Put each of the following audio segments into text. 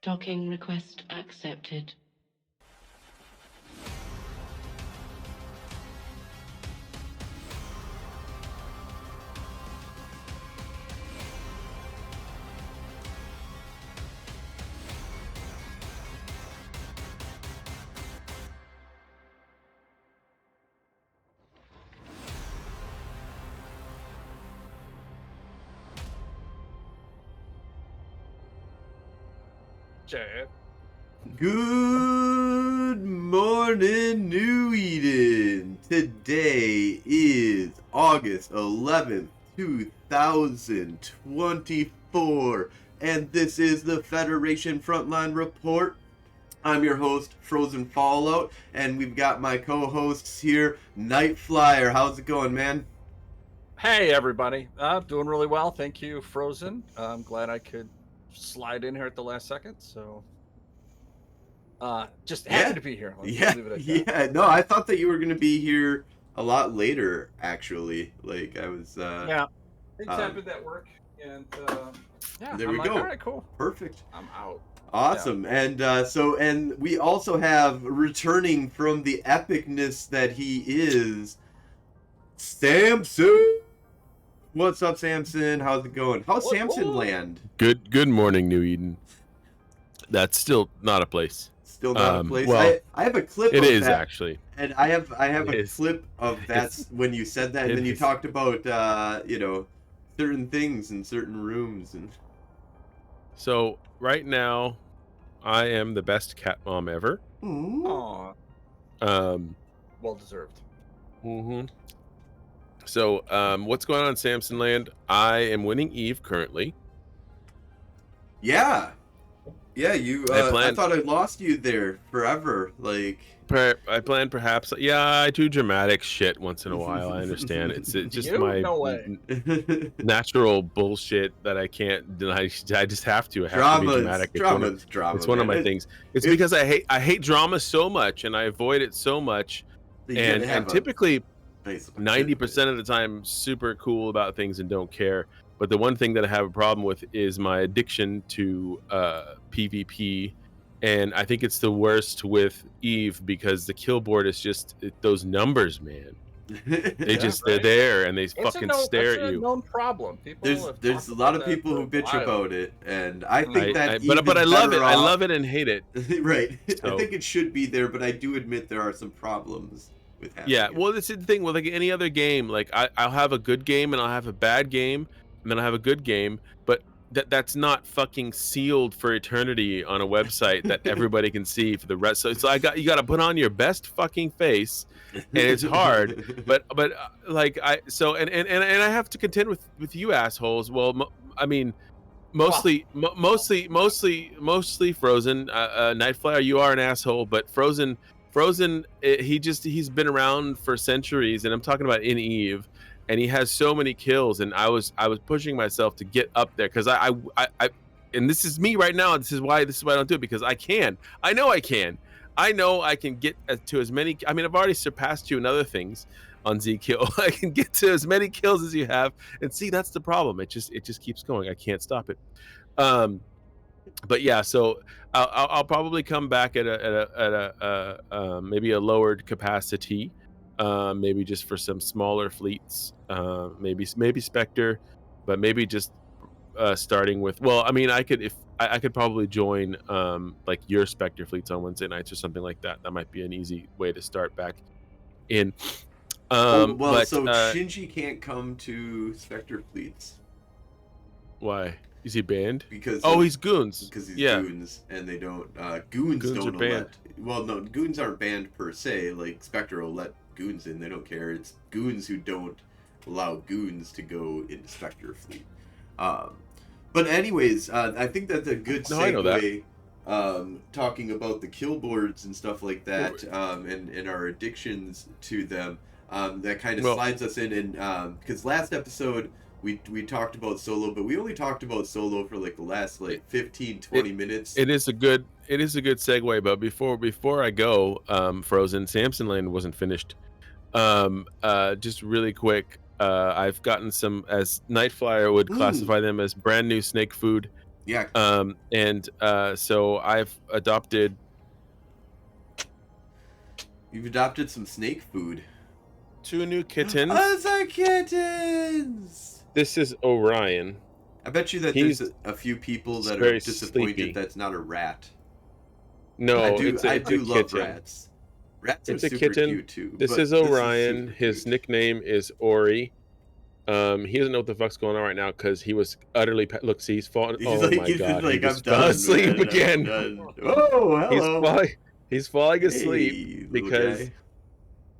Docking request accepted. Chad. Good morning, New Eden. Today is August 11th, 2024, and this is the Federation Frontline Report. I'm your host, Frozen Fallout, and we've got my co-hosts here, Night Flyer. How's it going, man? Hey, everybody. Doing really well. Thank you, Frozen. I'm glad I could slide in here at the last second. So, just happy to be here. Let's leave it at that. Yeah. No, I thought that you were going to be here a lot later, actually. Like, I was... Yeah. Things happened at work, and yeah, there I'm we like, go. all right, cool. Perfect. I'm out. Awesome. Yeah. And we also have, returning from the epicness that he is, Samson. What's up, Samson? How's it going? How's Samson land? Good morning, New Eden. That's still not a place. Still not a place. Well, I have a clip. It of is that, actually, and I have a clip of that when you said that, and then you talked about certain things in certain rooms and. So right now, I am the best cat mom ever. Aw. Well deserved. Mm-hmm. So, what's going on in Samson Land? I am winning Eve currently. Yeah, you. I thought I lost you there forever. Like, I plan perhaps. Yeah, I do dramatic shit once in a while. I understand. It's just my natural bullshit that I can't deny. I just have to. I have to be dramatic. Drama. It's one of my things. It's because I hate drama so much, and I avoid it so much. And typically, 90% of the time, super cool about things and don't care. But the one thing that I have a problem with is my addiction to PvP, and I think it's the worst with Eve because the kill board is just those numbers, man. They're there and they fucking stare at you. It's a known problem. There's a lot of people who bitch about it, and I think but I love it. I love it and hate it. Right. So, I think it should be there, but I do admit there are some problems. Well, this is the thing with like any other game. Like I'll have a good game and I'll have a bad game, and then I'll have a good game, but that's not fucking sealed for eternity on a website that everybody can see for the rest. So you got to put on your best fucking face, and it's hard. but like I have to contend with you assholes. Well, I mean, mostly Frozen. Nightflyer, you are an asshole, but Frozen, he's been around for centuries, and I'm talking about in Eve, and he has so many kills, and I was pushing myself to get up there because I and this is me right now. This is why I don't do it, because I know I can get to as many. I mean, I've already surpassed you in other things on Z kill. I can get to as many kills as you have, and see, that's the problem. It just keeps going. I can't stop it. But yeah, so I'll probably come back at a maybe a lowered capacity, maybe just for some smaller fleets, maybe Spectre, but maybe just starting with. Well, I mean, I could probably join like your Spectre fleets on Wednesday nights or something like that. That might be an easy way to start back in. So Shinji can't come to Spectre fleets. Why? Is he banned? Because he's goons. Because he's goons, and they don't. Goons don't banned. Well, no, goons aren't banned per se. Like Spectre will let goons in; they don't care. It's goons who don't allow goons to go into Spectre fleet. But anyways, I think that's a good segue. Talking about the kill boards and stuff like that, and our addictions to them. That kind of slides us in, and because last episode. We talked about solo, but we only talked about solo for like the last 15-20 minutes. It is a good segue, but before I go, Frozen, Samson Land wasn't finished. Just really quick, I've gotten some, as Nightflyer would classify them, as brand new snake food. Yeah. So I've adopted. You've adopted some snake food. 2 new kittens. Those are kittens! This is Orion. I bet you that He's there's a few people that are very disappointed sleepy. that's not a rat. No, I do it's a love kitten. rats. Rats It's are a super kitten. cute too. This but is Orion. super His cute. nickname is Ori. He doesn't know what the fuck's going on right now because he was utterly look. See, he's falling. He's Oh like, my he's god, like, he I'm just fell done, asleep man. again. I'm done. Oh, hello. He's falling asleep Hey, little because guy.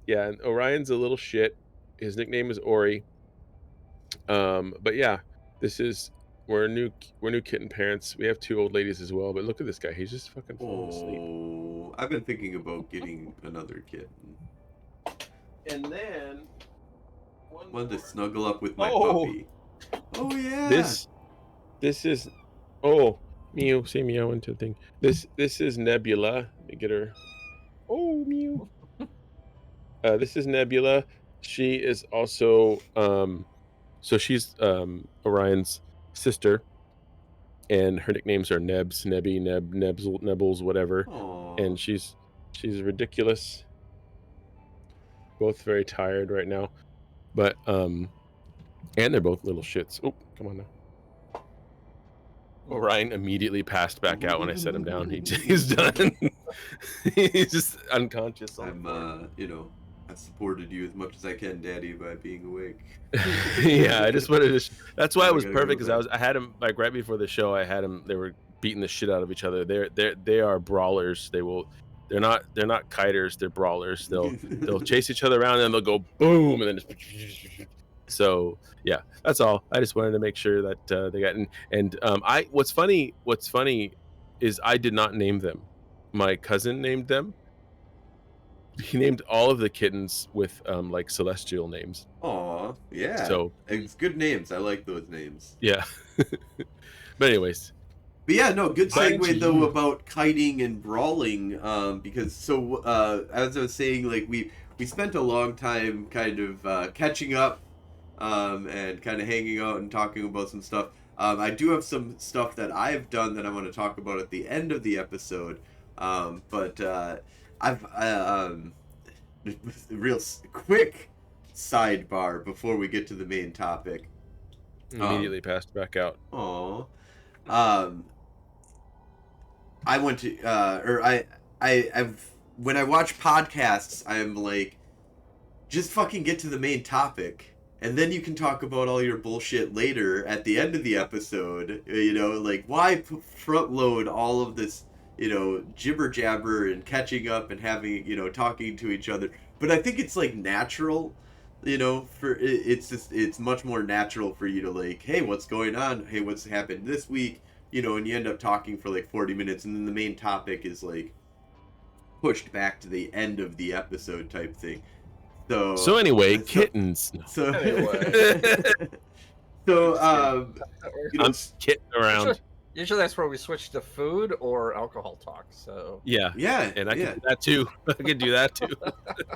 yeah, and Orion's a little shit. His nickname is Ori. But yeah, we're new kitten parents. We have 2 old ladies as well. But look at this guy. He's just fucking falling asleep. Oh, I've been thinking about getting another kitten. And then One to snuggle up with my Oh. puppy. Oh yeah. This is meow. Say meow into the thing. This is Nebula. Let me get her. Oh meow. This is Nebula. She is also so she's Orion's sister, and her nicknames are Nebs, Nebby, Nebbles, whatever. Aw. And she's ridiculous. Both very tired right now, but and they're both little shits. Oh, come on now. Orion immediately passed back out when I set him down. He's done. He's just unconscious. I'm I've supported you as much as I can, Daddy, by being awake. Yeah, I just wanted to. That's why I it was gotta go perfect because back. I had him like right before the show. I had him. They were beating the shit out of each other. They are brawlers. They're not kiters. They're brawlers. They'll chase each other around and they'll go boom and then just. So yeah, that's all. I just wanted to make sure that they got and what's funny is I did not name them. My cousin named them. He named all of the kittens with like celestial names. Aw, yeah. So It's good names. I like those names. yeah. But anyways, But yeah, no, good Back to segue though you. about kiting and brawling. Because as I was saying, like we spent a long time kind of catching up, and kind of hanging out and talking about some stuff. I do have some stuff that I've done that I want to talk about at the end of the episode. But I've real quick sidebar before we get to the main topic. immediately passed back out. Aww. I went to I've when I watch podcasts, I'm like, just fucking get to the main topic, and then you can talk about all your bullshit later at the end of the episode. You know, like why front load all of this, jibber jabber and catching up and having, talking to each other. But I think it's like natural, it's much more natural for you to like, hey, what's going on? Hey, what's happened this week? And you end up talking for like 40 minutes, and then the main topic is like pushed back to the end of the episode type thing. So anyway, kittens. No. So, I'm kidding around. Usually that's where we switch to food or alcohol talk. So Yeah, yeah, and I can do that too. I can do that too.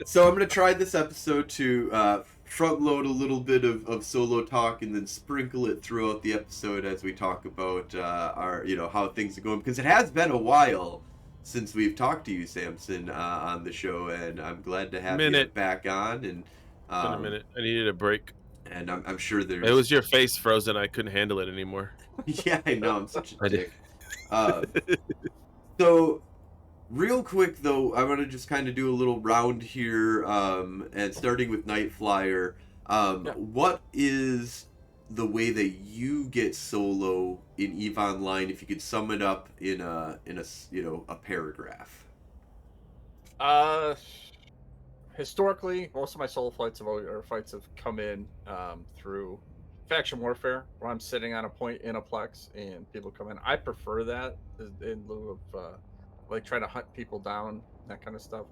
So I'm gonna try this episode to front load a little bit of solo talk and then sprinkle it throughout the episode as we talk about our how things are going, because it has been a while since we've talked to you, Samson, on the show, and I'm glad to have you back on. And Been a minute. I needed a break. And I'm sure there's. It was your face frozen. I couldn't handle it anymore. Yeah, I know. I'm such a I dick. So, real quick though, I want to just kind of do a little round here, and starting with Night Flyer. What is the way that you get solo in EVE Online? If you could sum it up in a paragraph. Historically, most of my solo fights have come in through faction warfare, where I'm sitting on a point in a plex and people come in. I prefer that in lieu of like trying to hunt people down, that kind of stuff.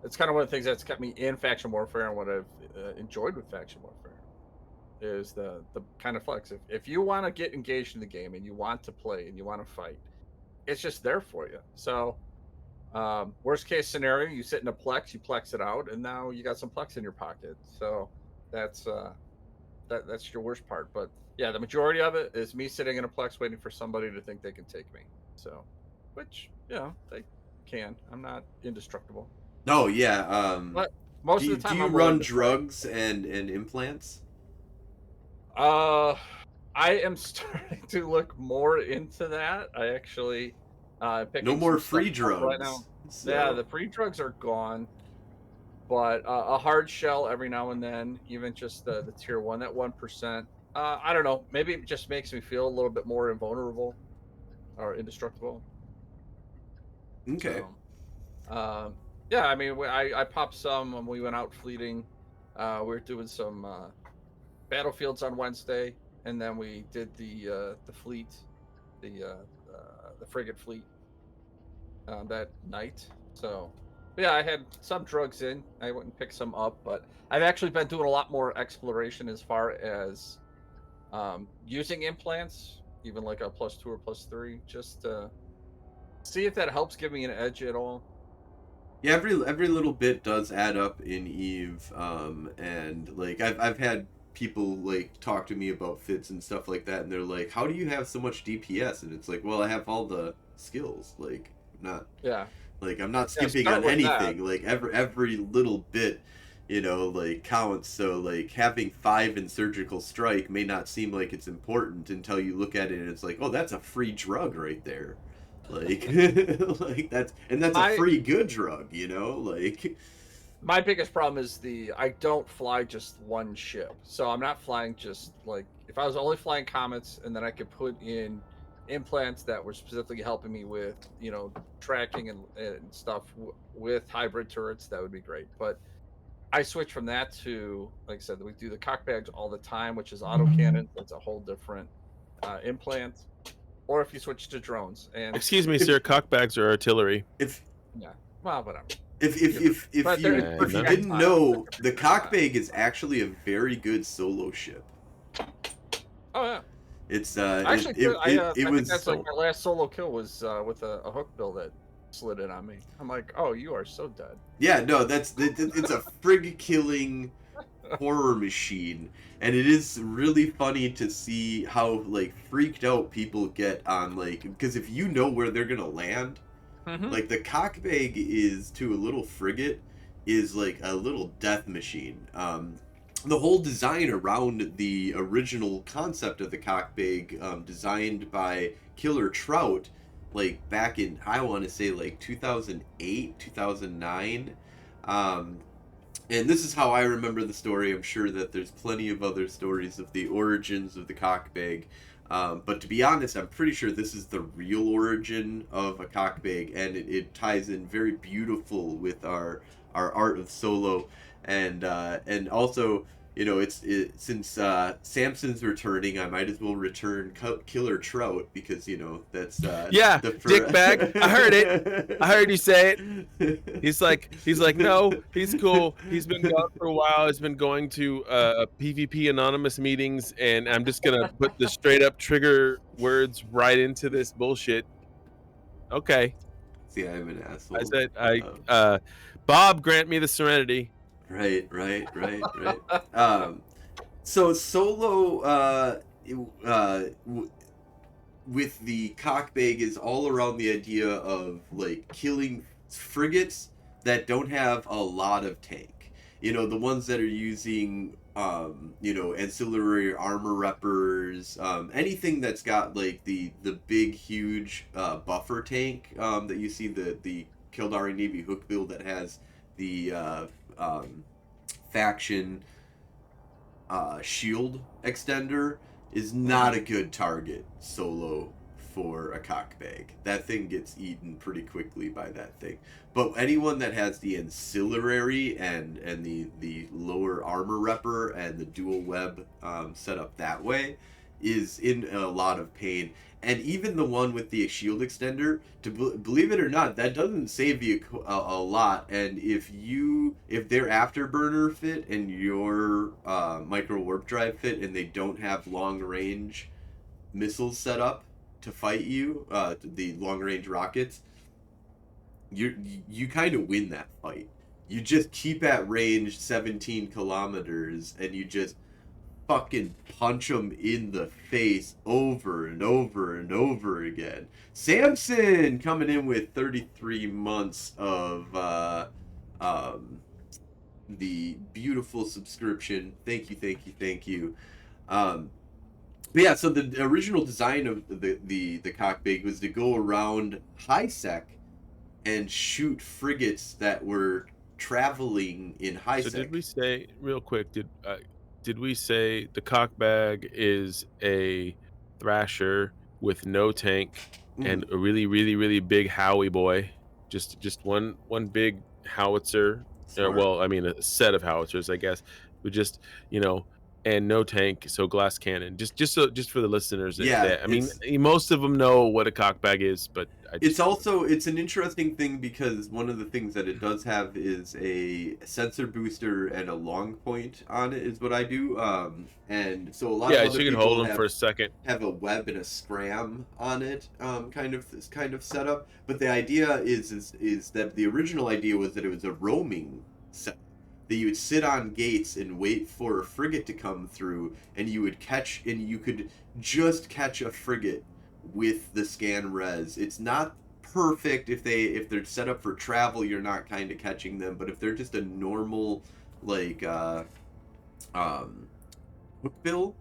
It's kind of one of the things that's kept me in faction warfare, and what I've enjoyed with faction warfare is the kind of flex. If you want to get engaged in the game and you want to play and you want to fight, it's just there for you. So worst case scenario, you sit in a plex, you plex it out, and now you got some plex in your pocket. So that's your worst part. But yeah, the majority of it is me sitting in a plex waiting for somebody to think they can take me. So, which they can. I'm not indestructible. No, yeah. But most Do of the you time, I'm run willing to fight. drugs and implants? I am starting to look more into that. I actually No picking more some stuff free up right now. drugs. Yeah, So the free drugs are gone, but a hard shell every now and then, even just the tier one, that 1%. I don't know. Maybe it just makes me feel a little bit more invulnerable or indestructible. okay. So, yeah, I mean, I popped some when we went out fleeting. We were doing some battlefields on Wednesday, and then we did the fleet, the frigate fleet that night. So, yeah, I had some drugs in. I went and picked some up, but I've actually been doing a lot more exploration as far as using implants, even like a +2 or +3, just to see if that helps give me an edge at all. Yeah, every little bit does add up in Eve, and like I've had people like talk to me about fits and stuff like that, and they're like, "How do you have so much DPS?" And it's like, "Well, I have all the skills. Like, Yeah, I'm not yeah. skipping Start on with that. anything. Like every little bit, like counts. So like having 5 in surgical strike may not seem like it's important until you look at it and it's like, oh, that's a free drug right there. Like, like that's a My free good drug, like. my biggest problem is I don't fly just one ship, so I'm not flying just like if I was only flying comets, and then I could put in implants that were specifically helping me with tracking and stuff with hybrid turrets, that would be great. But I switched from that to, like I said, we do the cock bags all the time, which is autocannon. That's a whole different implant. Or if you switch to drones, and Excuse me, if sir. Cockbags are artillery. if yeah, well, whatever. if if if, if But they're you it's if you didn't projectile. know, It's a the projectile. cockbag is actually a very good solo ship. Oh yeah. It's Actually, it I think was that's like my last solo kill was with a hook bill that slid in on me. I'm like, oh, you are so dead. yeah, no, it's a frig killing horror machine, and it is really funny to see how like freaked out people get on, like, because if you know where they're gonna land, Mm-hmm. like the cockbag is to a little frigate is like a little death machine. The whole design around the original concept of the cockbag, designed by Killer Trout, like back in, I want to say, like 2008, 2009. Um, and this is how I remember the story. I'm sure that there's plenty of other stories of the origins of the cockbag. But to be honest, I'm pretty sure this is the real origin of a cockbag, and it ties in very beautiful with our art of solo, and also, since Samson's returning, I might as well return Killer Trout, because that's Yeah, dickbag. I heard it. I heard you say it. He's like, no, he's cool. He's been gone for a while. He's been going to PvP anonymous meetings, and I'm just gonna put the straight up trigger words right into this bullshit. Okay, See, I'm an asshole. I said, Um, Bob, grant me the serenity. right. So solo, with the cockbag is all around the idea of like killing frigates that don't have a lot of tank. The ones that are using ancillary armor reppers, anything that's got like the big huge buffer tank, that you see, the Kildari Navy hook build that has the faction shield extender, is not a good target solo for a cockbag. That thing gets eaten pretty quickly by that thing. But anyone that has the ancillary and the lower armor repper and the dual web set up that way is in a lot of pain. And even the one with the shield extender, believe it or not, that doesn't save you a lot. And if their afterburner fit and your micro warp drive fit, and they don't have long range missiles set up to fight you, the long range rockets, you kind of win that fight. You just keep at range 17 kilometers, and you just fucking punch them in the face over and over and over again. Samson coming in with 33 months of the beautiful subscription. Thank you. But yeah, so the original design of the cockbig was to go around high sec and shoot frigates that were traveling in high So sec. did we say real quick? Did we say the cockbag is a thrasher with no tank and a really really really big Howie boy? Just one big howitzer. Smart. Well, I mean a set of howitzers, I guess. But just and no tank, so glass cannon. Just for the listeners. Yeah, I mean, most of them know what a cockbag is, but it's an interesting thing because one of the things that it does have is a sensor booster and a long point on it is what I do. And so a lot of other so you can people hold them for a second. have a web and a scram on it, kind of setup. But the idea is that the original idea was that it was a roaming set. That you would sit on gates and wait for a frigate to come through, and you could just catch a frigate with the scan res. It's not perfect if they're set up for travel, you're not kind of catching them, but if they're just a normal hook bill,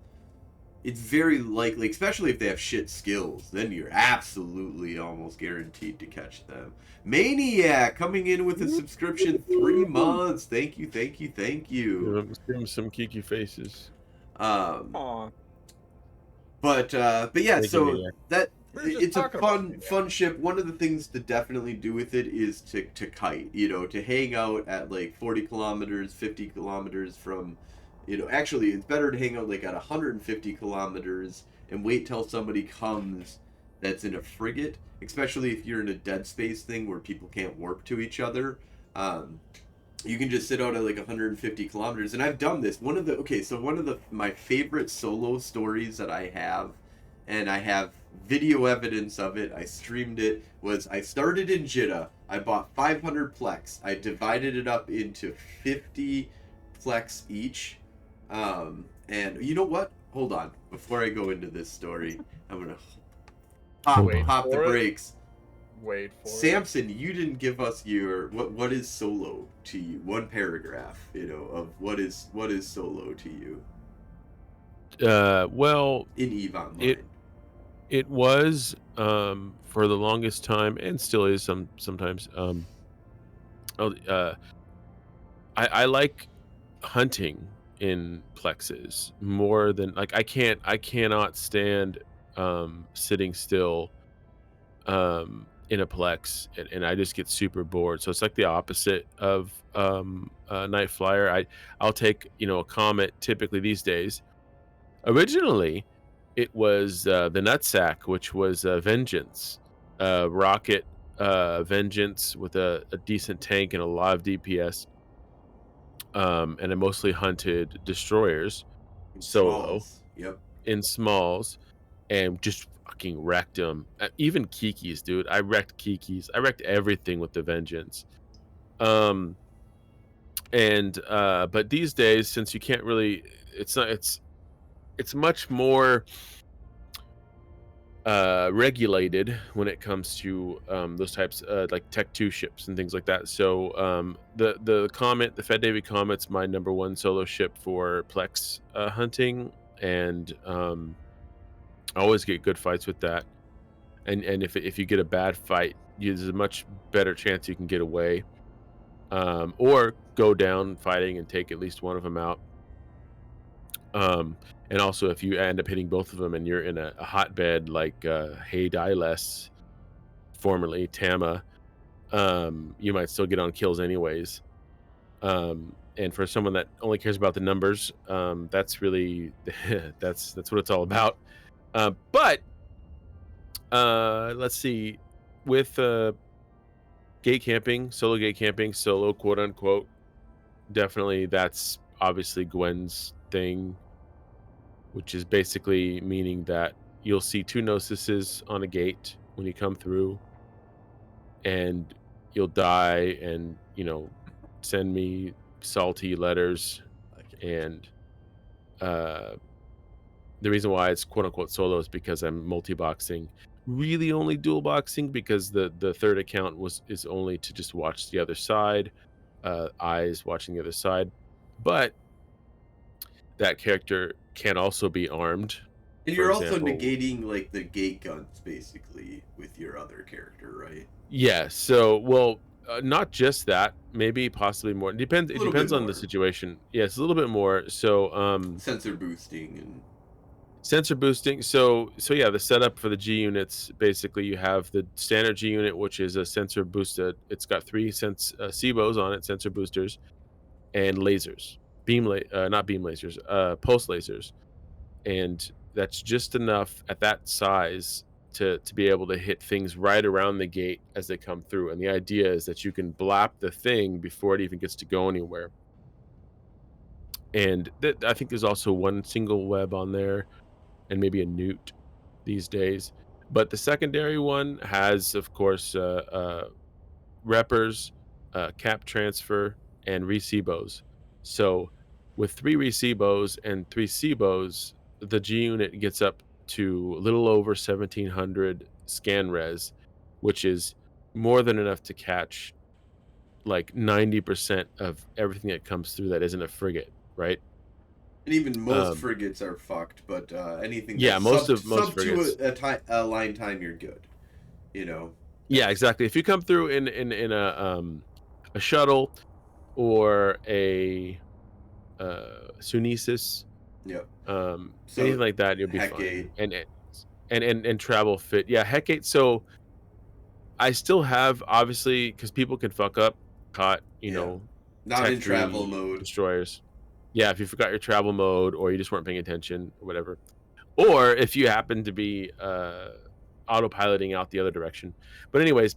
it's very likely, especially if they have shit skills, then you're absolutely almost guaranteed to catch them. Maniac coming in with a subscription, 3 months. Thank you. Give them some kiki faces. Aw. But yeah, so that just it's a talking fun ship. One of the things to definitely do with it is to kite, to hang out at like 40 kilometers, 50 kilometers from, actually it's better to hang out like at 150 kilometers and wait till somebody comes that's in a frigate, especially if you're in a dead space thing where people can't warp to each other. You can just sit out at like 150 kilometers, and I've done this. One of my favorite solo stories that I have, and I have video evidence of it, I streamed it, was I started in Jeddah. I bought 500 plex. I divided it up into 50 plex each. And you know what? Hold on. Before I go into this story, I'm gonna pop the brakes. Wait for Samson, you didn't give us your what is solo to you? One paragraph, of what is solo to you. Well, in EVE Online. It was for the longest time, and still is sometimes. I like hunting in plexes more than I cannot stand sitting still in a plex, and I just get super bored. So it's like the opposite of Night Flyer. I'll take a Comet typically these days. Originally, it was the Nutsack, which was Vengeance, rocket Vengeance with a decent tank and a lot of DPS. And I mostly hunted destroyers solo. Yep. In smalls, and just fucking wrecked them. Even Kikis, dude. I wrecked Kikis. I wrecked everything with the Vengeance. But these days, since you can't really, it's much more regulated when it comes to those types like Tech 2 ships and things like that. So the Comet, the Fed Navy Comet's my number one solo ship for Plex hunting, and I always get good fights with that. And if you get a bad fight, there's a much better chance you can get away, or go down fighting and take at least one of them out. And also, if you end up hitting both of them and you're in a hotbed like Hey Diles, formerly Tama, you might still get on kills anyways. And for someone that only cares about the numbers, that's really that's what it's all about. But let's see, with solo gate camping, solo quote unquote, definitely that's obviously Gwen's thing, which is basically meaning that you'll see 2 Gnosises on a gate when you come through, and you'll die and send me salty letters, and the reason why it's quote unquote solo is because I'm multi-boxing, really only dual boxing, because the third account is only to just watch the other side, eyes watching the other side. But that character can also be armed. And for you're also example. negating like the gate guns basically with your other character, right? Yeah. So, well, not just that. Maybe possibly more. It depends. A It little depends bit on the more. situation. Yeah, it's a little bit more. So, Sensor boosting and sensor boosting. So yeah, the setup for the G units, basically you have the standard G unit, which is a sensor boosted. It's got 3 SIBOs on it, sensor boosters, and lasers, not beam lasers, pulse lasers, and that's just enough at that size to be able to hit things right around the gate as they come through. And the idea is that you can blap the thing before it even gets to go anywhere. And I think there's also one single web on there, and maybe a newt these days. But the secondary one has, of course, reppers, cap transfer, and recebos. So with 3 recebos and 3 cbos, the G unit gets up to a little over 1700 scan res, which is more than enough to catch like 90% of everything that comes through that isn't a frigate, right? even most frigates are fucked, but anything Yeah, that's most sub frigates. to a line time, you're good. You know. Yeah, exactly. If you come through in a shuttle or a Sunesis, Yep. So anything like that, you'll be Hecate. fine. And travel fit. Yeah, Hecate. So I still have, obviously, because people can fuck up, caught, not tech in travel tree mode. destroyers. Yeah, if you forgot your travel mode or you just weren't paying attention or whatever, or if you happen to be autopiloting out the other direction. But anyways,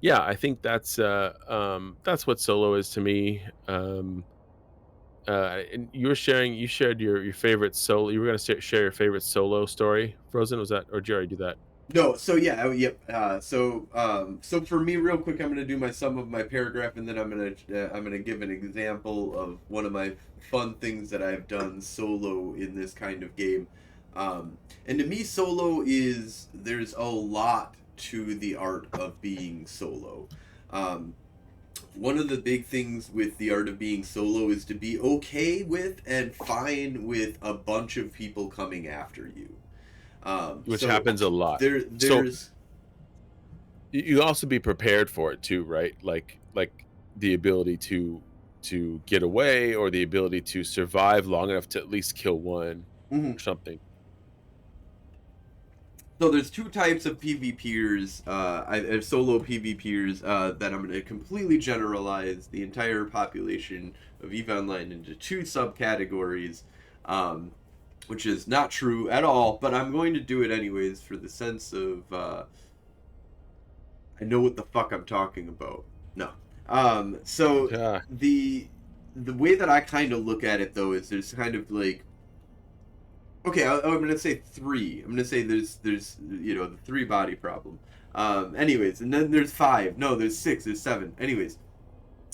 yeah, I think that's what solo is to me. And you shared your favorite solo. You were gonna share your favorite solo story. Frozen, was that, or did you already do that? No, so yeah, yep. So for me, real quick, I'm gonna do my sum of my paragraph, and then I'm gonna give an example of one of my fun things that I've done solo in this kind of game. And to me, solo is there's a lot to the art of being solo. One of the big things with the art of being solo is to be okay with and fine with a bunch of people coming after you. Which so happens a lot. There's you also be prepared for it too, right? Like the ability to get away, or the ability to survive long enough to at least kill one or something. So there's 2 types of PvPers, solo PvPers, that I'm going to completely generalize the entire population of EVE Online into 2 subcategories, which is not true at all, but I'm going to do it anyways for the sense of, I know what the fuck I'm talking about. No. So Yeah. the way that I kind of look at it, though, is there's kind of like, okay, I'm going to say 3. I'm going to say there's the 3 body problem. Anyways, and then there's 5. No, there's 6. There's 7. Anyways,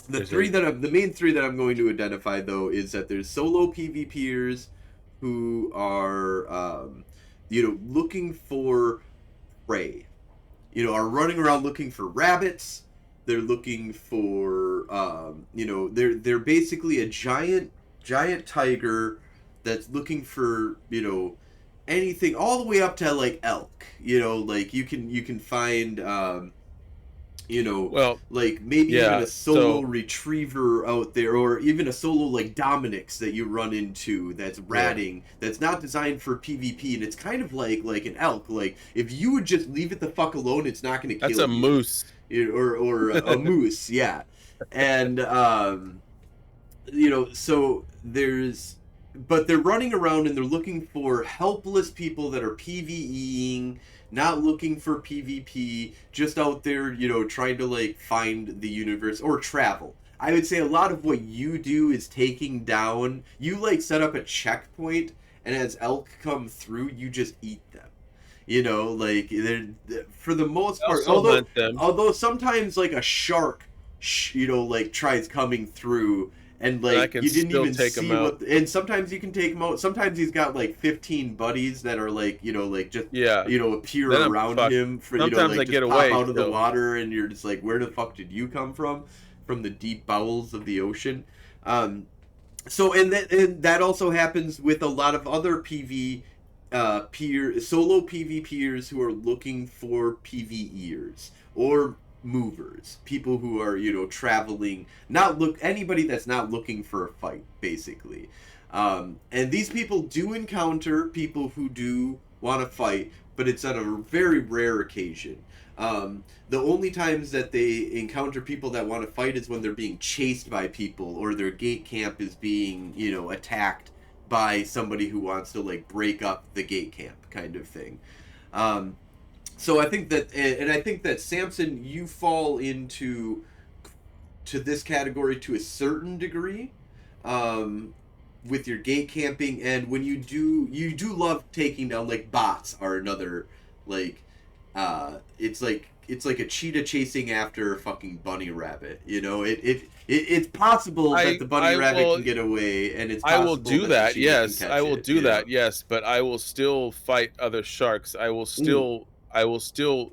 the main 3 that I'm going to identify, though, is that there's solo PvPers who are, looking for prey. Are running around looking for rabbits. They're looking for, they're basically a giant tiger that's looking for, anything all the way up to like elk. Like you can find, Well, like maybe yeah, even a solo retriever out there, or even a solo like Dominic's that you run into that's ratting, that's not designed for PvP, and it's kind of like an elk. Like if you would just leave it the fuck alone, it's not going to kill you. That's a moose. Or a moose, yeah. And so but they're running around and they're looking for helpless people that are PvEing, not looking for PvP, just out there, trying to like find the universe or travel. I would say a lot of what you do is taking down, you like set up a checkpoint, and as elk come through, you just eat them. Like they're for the most part. Although sometimes like a shark, like tries coming through, and I like can you didn't still even take 'em see out. and sometimes you can take him out. Sometimes he's got like 15 buddies that are like, like just Yeah. appear Then I'm around fucked. him for Sometimes like I just get pop away out of the still. water, and you're just like, where the fuck did you come from the deep bowels of the ocean? So and that also happens with a lot of other solo PvPers who are looking for PvEers or movers, people who are traveling, anybody that's not looking for a fight, basically. And these people do encounter people who do want to fight, but it's on a very rare occasion. The only times that they encounter people that want to fight is when they're being chased by people, or their gate camp is being attacked by somebody who wants to like break up the gate camp, kind of thing. So I think that Samson, you fall into this category to a certain degree, with your gate camping, and when you do love taking down, like, bots are another, like, it's like a cheetah chasing after a fucking bunny rabbit. It's possible that the bunny rabbit can get away, and it's possible I will do that that. the cheetah Yes, can catch I will it, do that. Yes, but I will still fight other sharks. I will still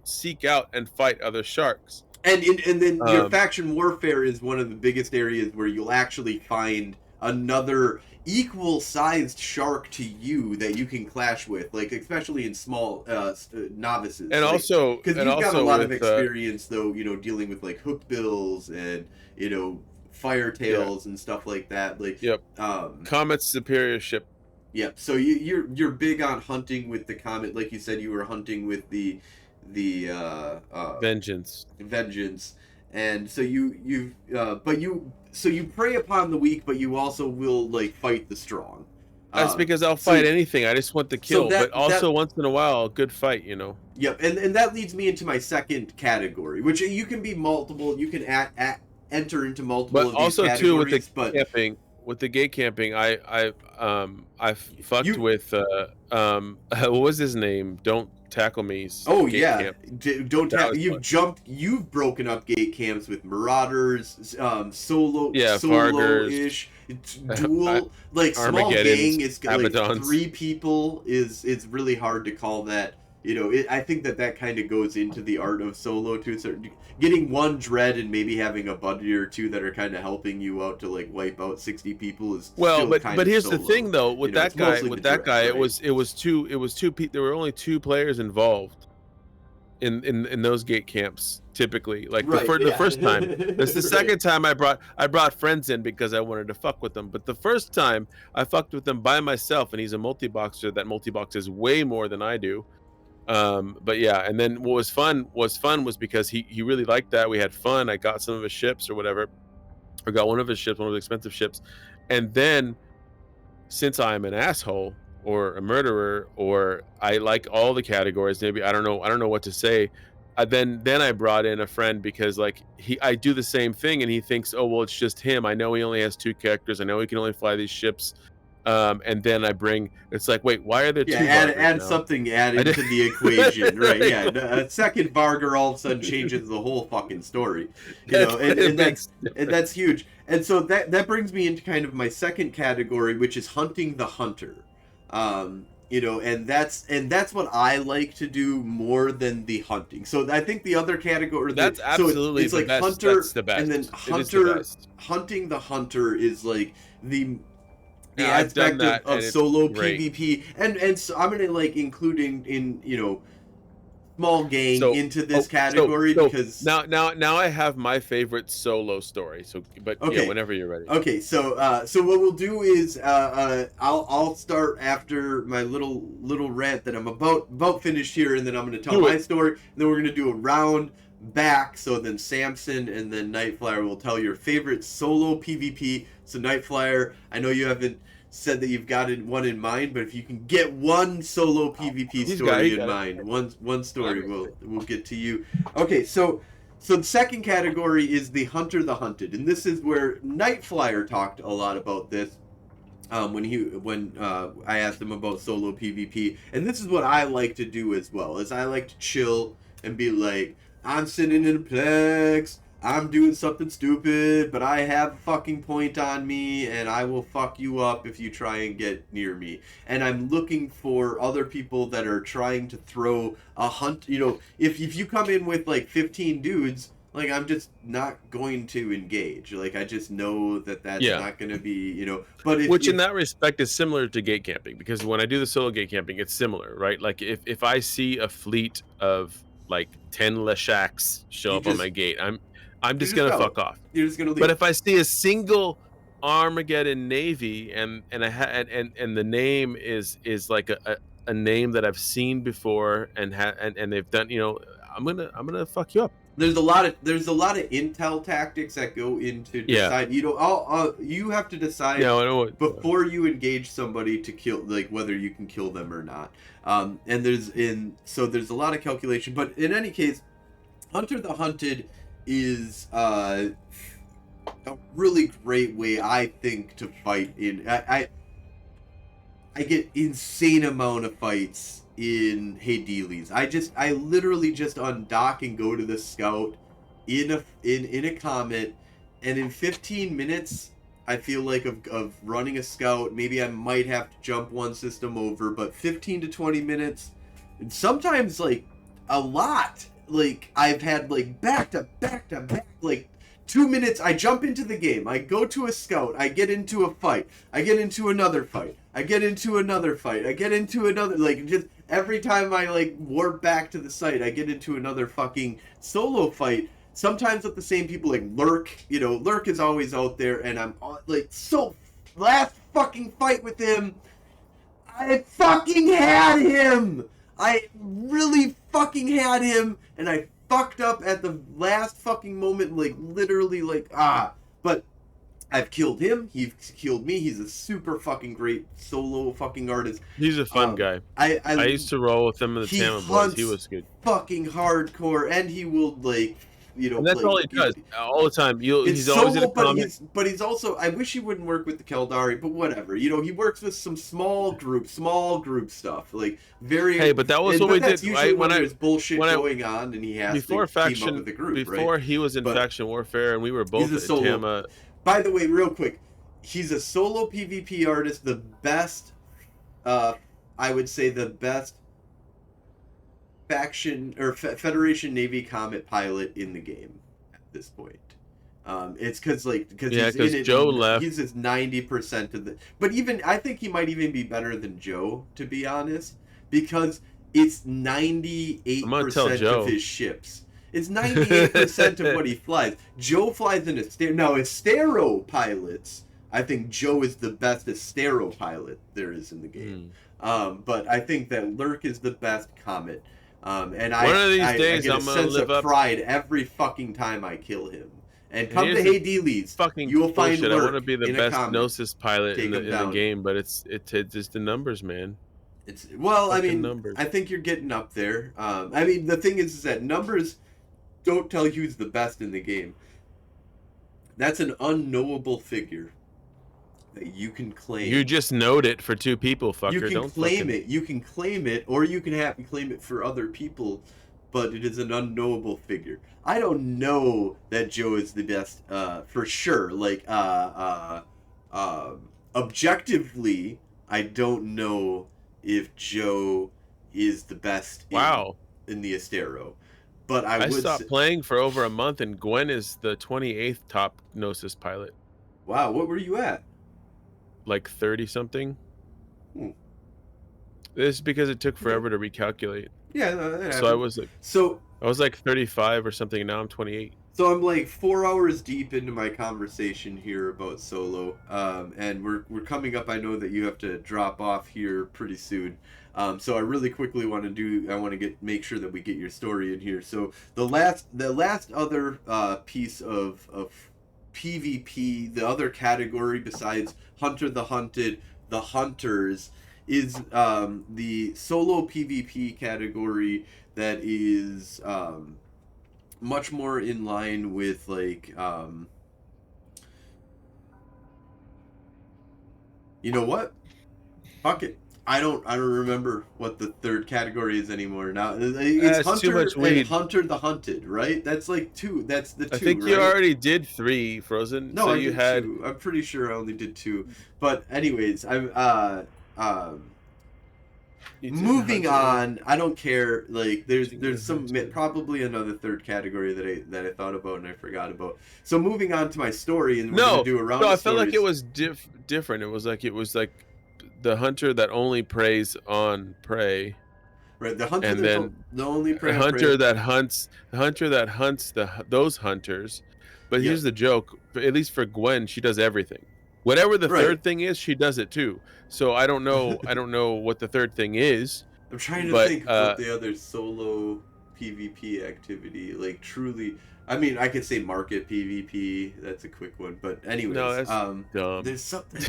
seek out and fight other sharks. And then your Um, faction warfare is one of the biggest areas where you'll actually find another equal-sized shark to you that you can clash with, like especially in small novices. and also, because and you've got a also lot with of experience, though, dealing with like hookbills and fire tails and stuff like that. Like, yep, Comet's superior ship. Yep. So you're big on hunting with the Comet, like you said. You were hunting with the Vengeance. And so you prey upon the weak, but you also will like fight the strong. That's because I'll fight anything. I just want the kill, but also once in a while, a good fight, Yep, and that leads me into my second category, which you can be multiple. You can enter into multiple. But of also these too with the categories, camping, with the gate camping, I fucked with what was his name? Don't tackle me. Oh gate yeah, camp. don't That tackle. was You've fun. jumped. You've broken up gate camps with marauders, solo Vargers, ish, dual, like small Armageddons, gang is like Abaddons. 3 people is really hard to call that. I think that kind of goes into the art of solo to a certain. Getting one dread and maybe having a buddy or two that are kind of helping you out to like wipe out 60 people is well, still kind but of here's solo. the thing though, with that guy, right? it was two people. There were only 2 players involved in those gate camps typically. Like the first time. That's the second time I brought friends in because I wanted to fuck with them. But the first time I fucked with them by myself, and he's a multi-boxer that multi-boxes way more than I do. But yeah, and then what was fun was because he really liked that. We had fun. I got some of his ships or whatever, or got one of his expensive ships. And then, since I'm an asshole or a murderer, or I like all the categories, maybe I don't know what to say. Then I brought in a friend because like I do the same thing, and he thinks, oh well, it's just him. I know he only has 2 characters. I know he can only fly these ships. And then it's like, wait, why are there 2 add now? something added to the equation, right? Yeah, a second Varger all of a sudden changes the whole fucking story, and that's huge. And so that brings me into kind of my second category, which is hunting the hunter. And that's what I like to do more than the hunting. So I think the other category, that's absolutely it's like best. hunter, that's the best. and then hunting the hunter is like the aspect of solo PvP, and so I'm gonna like including in small gang into this category because now I have my favorite solo story. Yeah, whenever you're ready. Okay, so what we'll do is I'll start after my little rant that I'm about finished here, and then I'm gonna tell my story, and then we're gonna do a round back. So then Samson and then Nightflyer will tell your favorite solo PvP. So Nightflyer, I know you haven't said that you've got one in mind, but if you can get one solo PvP story in mind, one story, we'll get to you. Okay, so the second category is the hunter the hunted, and this is where Nightflyer talked a lot about this when I asked him about solo PvP, and this is what I like to do as well. Is I like to chill and be like, I'm sitting in a Plex, I'm doing something stupid, but I have a fucking point on me, and I will fuck you up if you try and get near me. And I'm looking for other people that are trying to throw a hunt. You know, if you come in with like 15 dudes, like I'm just not going to engage. Like I just know that that's Yeah. not going to be, you know. But Which in that respect is similar to gate camping, because when I do the solo gate camping, it's similar, right? Like if I see a fleet of like 10 Leshaks show You up on just- my gate, I'm you're just just gonna out. fuck off. You're just gonna leave. But if I see a single Armageddon Navy and the name is like a name that I've seen before and they've done, you know, I'm gonna fuck you up. There's a lot of intel tactics that go into Yeah. decide. You know, you have to decide Yeah, I know what, before you engage somebody to kill, like whether you can kill them or not. And there's a lot of calculation. But in any case, Hunter the Hunted is a really great way, I think, to fight in. I get insane amount of fights in Hades. I literally just undock and go to the scout in a comet, and in 15 minutes I feel like of running a scout, maybe I might have to jump one system over, but 15 to 20 minutes, and sometimes like a lot. Like I've had like back to back to back, like 2 minutes, I jump into the game, I go to a scout, I get into a fight, I get into another fight, I get into another fight, I get into another, like, just every time I, like, warp back to the site, I get into another fucking solo fight, sometimes with the same people, like Lurk, you know, Lurk is always out there, and I'm, like, so, last fucking fight with him, I fucking had him! I really fucking had him, and I fucked up at the last fucking moment, like literally, like but I've killed him, he's killed me. He's a super fucking great solo fucking artist. he's a fun guy. I used to roll with him in the Tama Boys. He was good, fucking hardcore, and he will, like, you know, and that's all he does all the time. He's always in a comment. But he's also, I wish he wouldn't work with the Keldari, but whatever. You know, he works with some small group stuff, like very. Hey, but that was what we did. Right? When there's bullshit when going on, and he has before to faction, team up with the group. Before right? he was in faction warfare, and we were both he's a at solo. Tama. By the way, real quick, he's a solo PvP artist. The best, I would say, the best faction or Federation Navy Comet pilot in the game at this point. It's because Joe left. He's just 90% of the. But even I think he might even be better than Joe, to be honest, because it's 98% of his ships. It's 98% of what he flies. Joe flies in Astero pilots. I think Joe is the best Astero pilot there is in the game. But I think that Lurk is the best Comet. And one of these days, I get I'm gonna live up. pride every fucking time I kill him. And come to Hades, you will find Lurk. I want to be the best Gnosis pilot in the game, but it's just the numbers, man. It's I mean, numbers. I think you're getting up there. I mean, the thing is that numbers don't tell you who's the best in the game. That's an unknowable figure that you can claim. You just knowed it for two people, fucker. You can Don't claim it. You can claim it, or you can have claim it for other people, but it is an unknowable figure. I don't know that Joe is the best for sure. Like objectively, I don't know if Joe is the best in the Astero. But I stopped playing for over a month, and Gwen is the 28th top Gnosis pilot. Wow, what were you at? Like 30 something. This is because it took forever to recalculate. Yeah, so I was like 35 or something, and now I'm 28. So I'm like 4 hours deep into my conversation here about solo, and we're coming up. I know that you have to drop off here pretty soon, so I really quickly want to make sure that we get your story in here. So the last other piece of PvP, the other category besides Hunter the Hunted, the Hunters, is the solo PvP category that is much more in line with, like, you know what? Fuck it. I don't remember what the third category is anymore. Now it's That's Hunter too much and weed. Hunter the Hunted, right? That's like two. That's the two, I think right? you already did 3, Frozen. No, So I you did had 2. I'm pretty sure I only did 2. But anyways, I'm you did moving Hunter. on. I don't care. Like there's Jingle some Hunter. probably another third category that I thought about and I forgot about. So moving on to my story, and we're No, gonna do a round no, I of felt like it stories. was different. It was like the hunter that only preys on prey, Right, the hunter and that's then the only prey a on prey. hunter that hunts those hunters. But Yep. here's the joke: at least for Gwen, she does everything. Whatever the Right. third thing is, she does it too. So I don't know. I don't know what the third thing is, I'm trying to but think what the other solo PvP activity, like truly. I mean, I could say market PvP. That's a quick one, but anyways, no, that's dumb. there's something.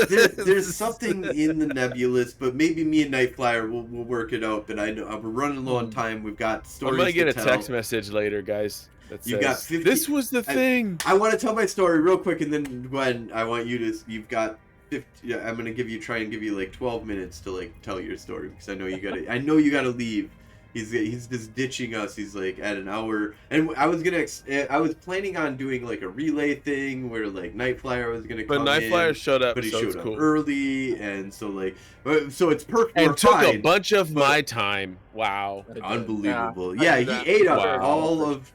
There's something in the nebulous, but maybe me and Nightflyer will work it out. But I know we're running low on time. We've got stories I'm gonna get to a tell. text message later, guys. That You got says 50 this was the thing. I want to tell my story real quick, and then Gwen, I want you to. You've got 50. Yeah, I'm gonna try and give you like 12 minutes to like tell your story because I know you gotta. I know you gotta leave. He's just ditching us. He's like at an hour, and I was planning on doing like a relay thing where like Nightflyer was gonna But come Nightflyer in, showed up, but he so showed it's up cool. early, and so like, so it's perfect. And we're took fine, a bunch of but- my time. Wow. I did. Unbelievable. Yeah, I Yeah, did he that. ate up Wow. all of.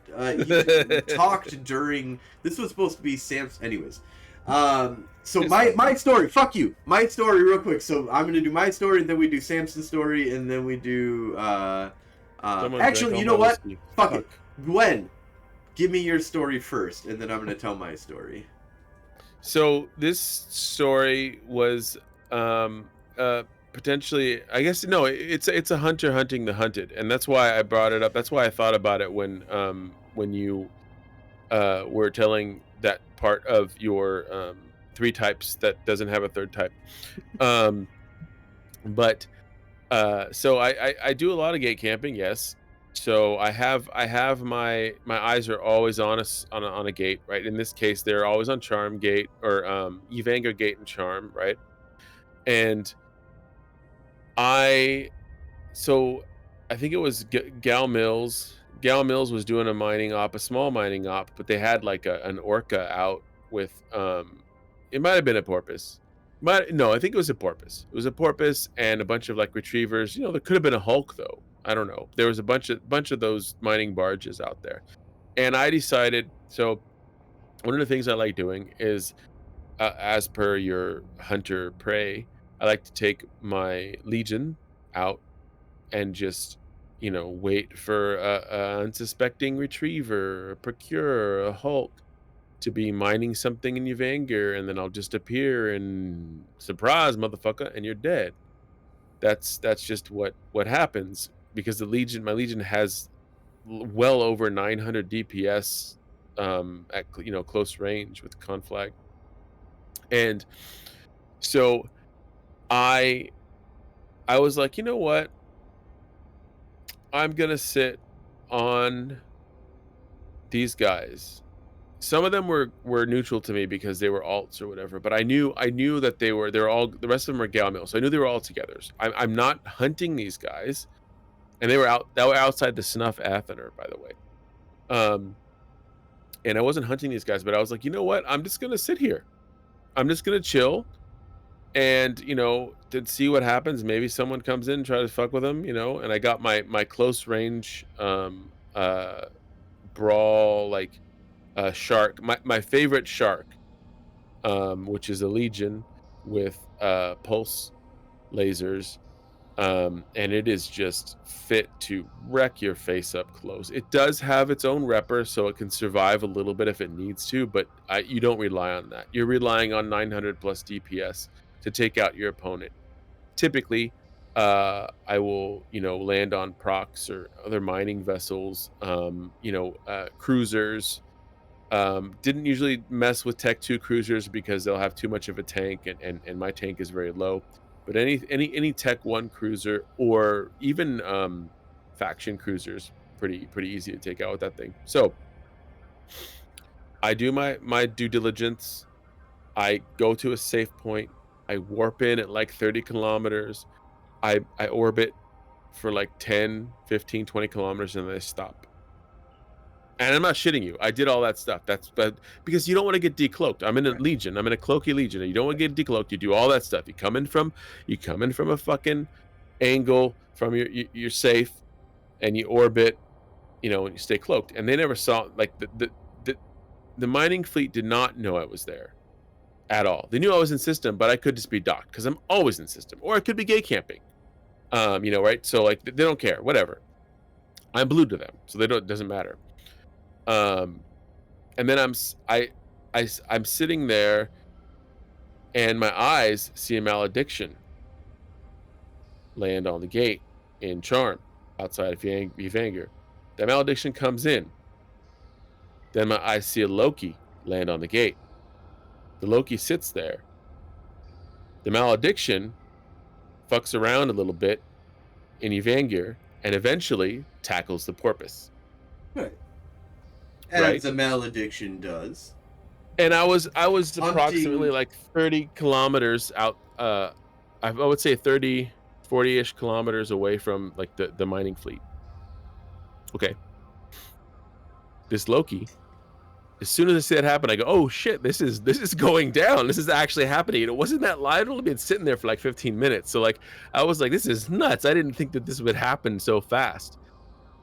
He talked during. This was supposed to be Sam's. Anyways, so my story. Fuck you. My story, real quick. So I'm gonna do my story, then we do Samson's story, and then we do. Someone Actually, drank you all know my what? whiskey. Fuck it. Gwen, give me your story first, and then I'm gonna tell my story. So this story was potentially, I guess, no, it's a hunter hunting the hunted, and that's why I brought it up. That's why I thought about it when you were telling that part of your 3 types that doesn't have a third type. But so I do a lot of gate camping, yes. So I have my eyes are always on a gate, right? In this case, they're always on charm gate or Evanger gate and charm, right? And I think it was Gal Mills. Gal Mills was doing a small mining op, but they had like an orca out with it might have been a porpoise. No, I think it was a porpoise. It was a porpoise and a bunch of like retrievers. You know, there could have been a Hulk though. I don't know. There was a bunch of those mining barges out there. And I decided, so one of the things I like doing is as per your hunter prey, I like to take my legion out and just wait for a unsuspecting retriever, a procure, a Hulk to be mining something in Evanger, and then I'll just appear and surprise, motherfucker, and you're dead. That's just what happens because my legion has well over 900 DPS at close range with conflag, and so I was like, you know what, I'm gonna sit on these guys. Some of them were neutral to me because they were alts or whatever, but I knew that they're all, the rest of them are gal mills, so I knew they were all together. I'm not hunting these guys, and they were outside the snuff Athener, by the way. And I wasn't hunting these guys, but I was like, you know what? I'm just gonna sit here. I'm just gonna chill, and to see what happens. Maybe someone comes in and try to fuck with them, And I got my close range brawl, like shark, my favorite shark, which is a legion with pulse lasers, and it is just fit to wreck your face up close. It does have its own repper, so it can survive a little bit if it needs to, but you don't rely on that. You're relying on 900 plus DPS to take out your opponent. Typically, I will, land on procs or other mining vessels, cruisers. Didn't usually mess with Tech 2 cruisers because they'll have too much of a tank, and my tank is very low. But any Tech 1 cruiser or even faction cruisers, pretty easy to take out with that thing. So I do my due diligence. I go to a safe point. I warp in at like 30 kilometers. I orbit for like 10, 15, 20 kilometers and then I stop. And I'm not shitting you. I did all that stuff. But because you don't want to get decloaked. I'm in a legion. I'm in a cloaky legion. And you don't want to get decloaked. You do all that stuff. You come in from a fucking angle from you're safe, and you orbit, and you stay cloaked. And they never saw, like, the mining fleet did not know I was there at all. They knew I was in system, but I could just be docked because I'm always in system, or I could be gay camping. Right? So like they don't care, whatever. I'm blue to them, so it doesn't matter. And then I'm sitting there, and my eyes see a malediction land on the gate in Charm outside of Evanger. That malediction comes in. Then my eyes see a Loki land on the gate. The Loki sits there. The malediction fucks around a little bit in Evanger and eventually tackles the porpoise. Right. As Right. the malediction does. And I was approximately like 30 kilometers out. I would say 30, 40-ish kilometers away from like the mining fleet. Okay. This Loki, as soon as I see that happen, I go, oh shit, this is going down. This is actually happening. And it wasn't that live. I'd only been sitting there for like 15 minutes. So like, I was like, this is nuts. I didn't think that this would happen so fast.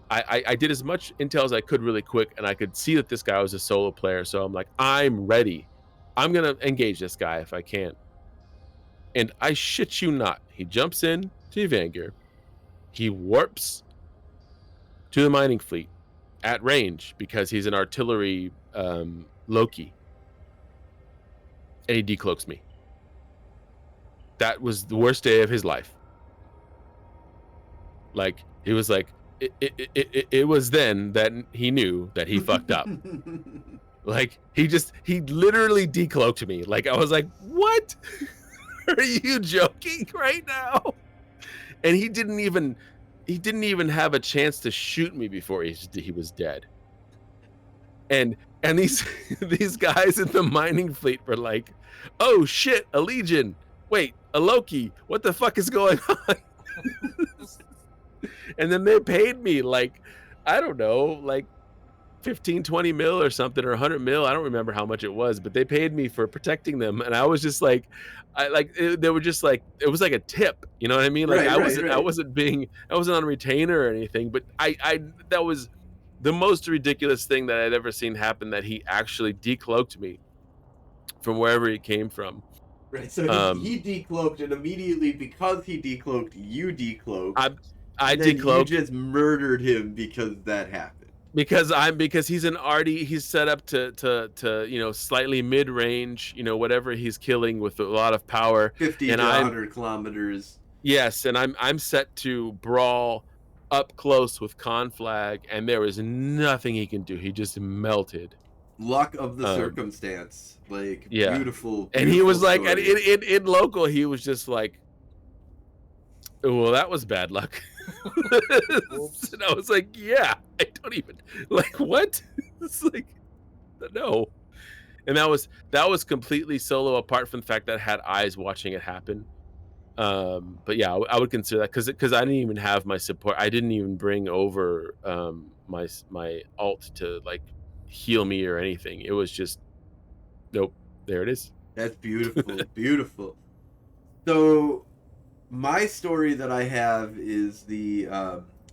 I did as much intel as I could really quick, and I could see that this guy was a solo player. So I'm like, I'm ready. I'm going to engage this guy if I can. And I shit you not, he jumps in to Evanger. He warps to the mining fleet at range because he's an artillery Loki. And he decloaks me. That was the worst day of his life. Like, he was like, it was then that he knew that he fucked up. Like, he literally decloaked me. Like, I was like, what? Are you joking right now? And he didn't even have a chance to shoot me before he was dead. And these guys in the mining fleet were like, oh shit, a Legion. Wait, a Loki. What the fuck is going on? And then they paid me like, I don't know, like 15, 20 mil or something, or 100 mil. I don't remember how much it was, but they paid me for protecting them. And I was just like, they were just like, it was like a tip, you know what I mean? Like, I wasn't on a retainer or anything, but that was the most ridiculous thing that I'd ever seen happen, that he actually decloaked me from wherever he came from. Right, so he decloaked, and immediately because he decloaked, you decloaked. I decloaked. You just murdered him because that happened. Because he's an arty. He's set up to slightly mid range, whatever he's killing with a lot of power. 50 to 100 kilometers. Yes, and I'm set to brawl up close with Conflag, and there was nothing he can do. He just melted. Luck of the circumstance, like, yeah. beautiful. And he was like, story. and in local, he was just like, well, that was bad luck. And I was like, yeah, I don't even, like, what? It's like, no. And that was completely solo, apart from the fact that I had eyes watching it happen. But yeah, I would consider that because I didn't even have my support. I didn't even bring over my alt to like heal me or anything. It was just, nope, there it is. That's beautiful. Beautiful. So my story that I have is the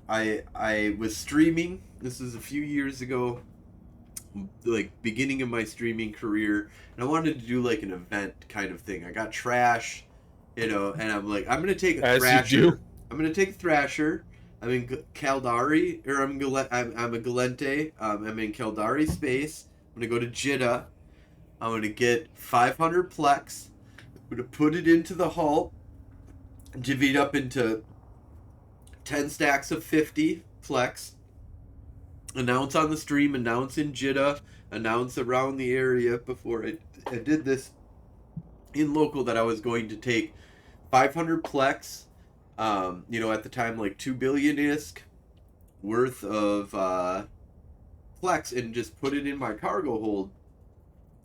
I was streaming. This is a few years ago, like beginning of my streaming career, and I wanted to do like an event kind of thing. I got trash, and I'm like, I'm gonna take a Thrasher. I'm gonna take a Thrasher. I'm in Caldari, or I'm a Galente. I'm in Caldari space. I'm gonna go to Jeddah. I'm gonna get 500 Plex. I'm gonna put it into the hull, divvy it up into 10 stacks of 50 Plex. Announce on the stream, announce in Jeddah, announce around the area before I did this in local that I was going to take 500 Plex. At the time, like 2 billion ISK worth of Plex, and just put it in my cargo hold.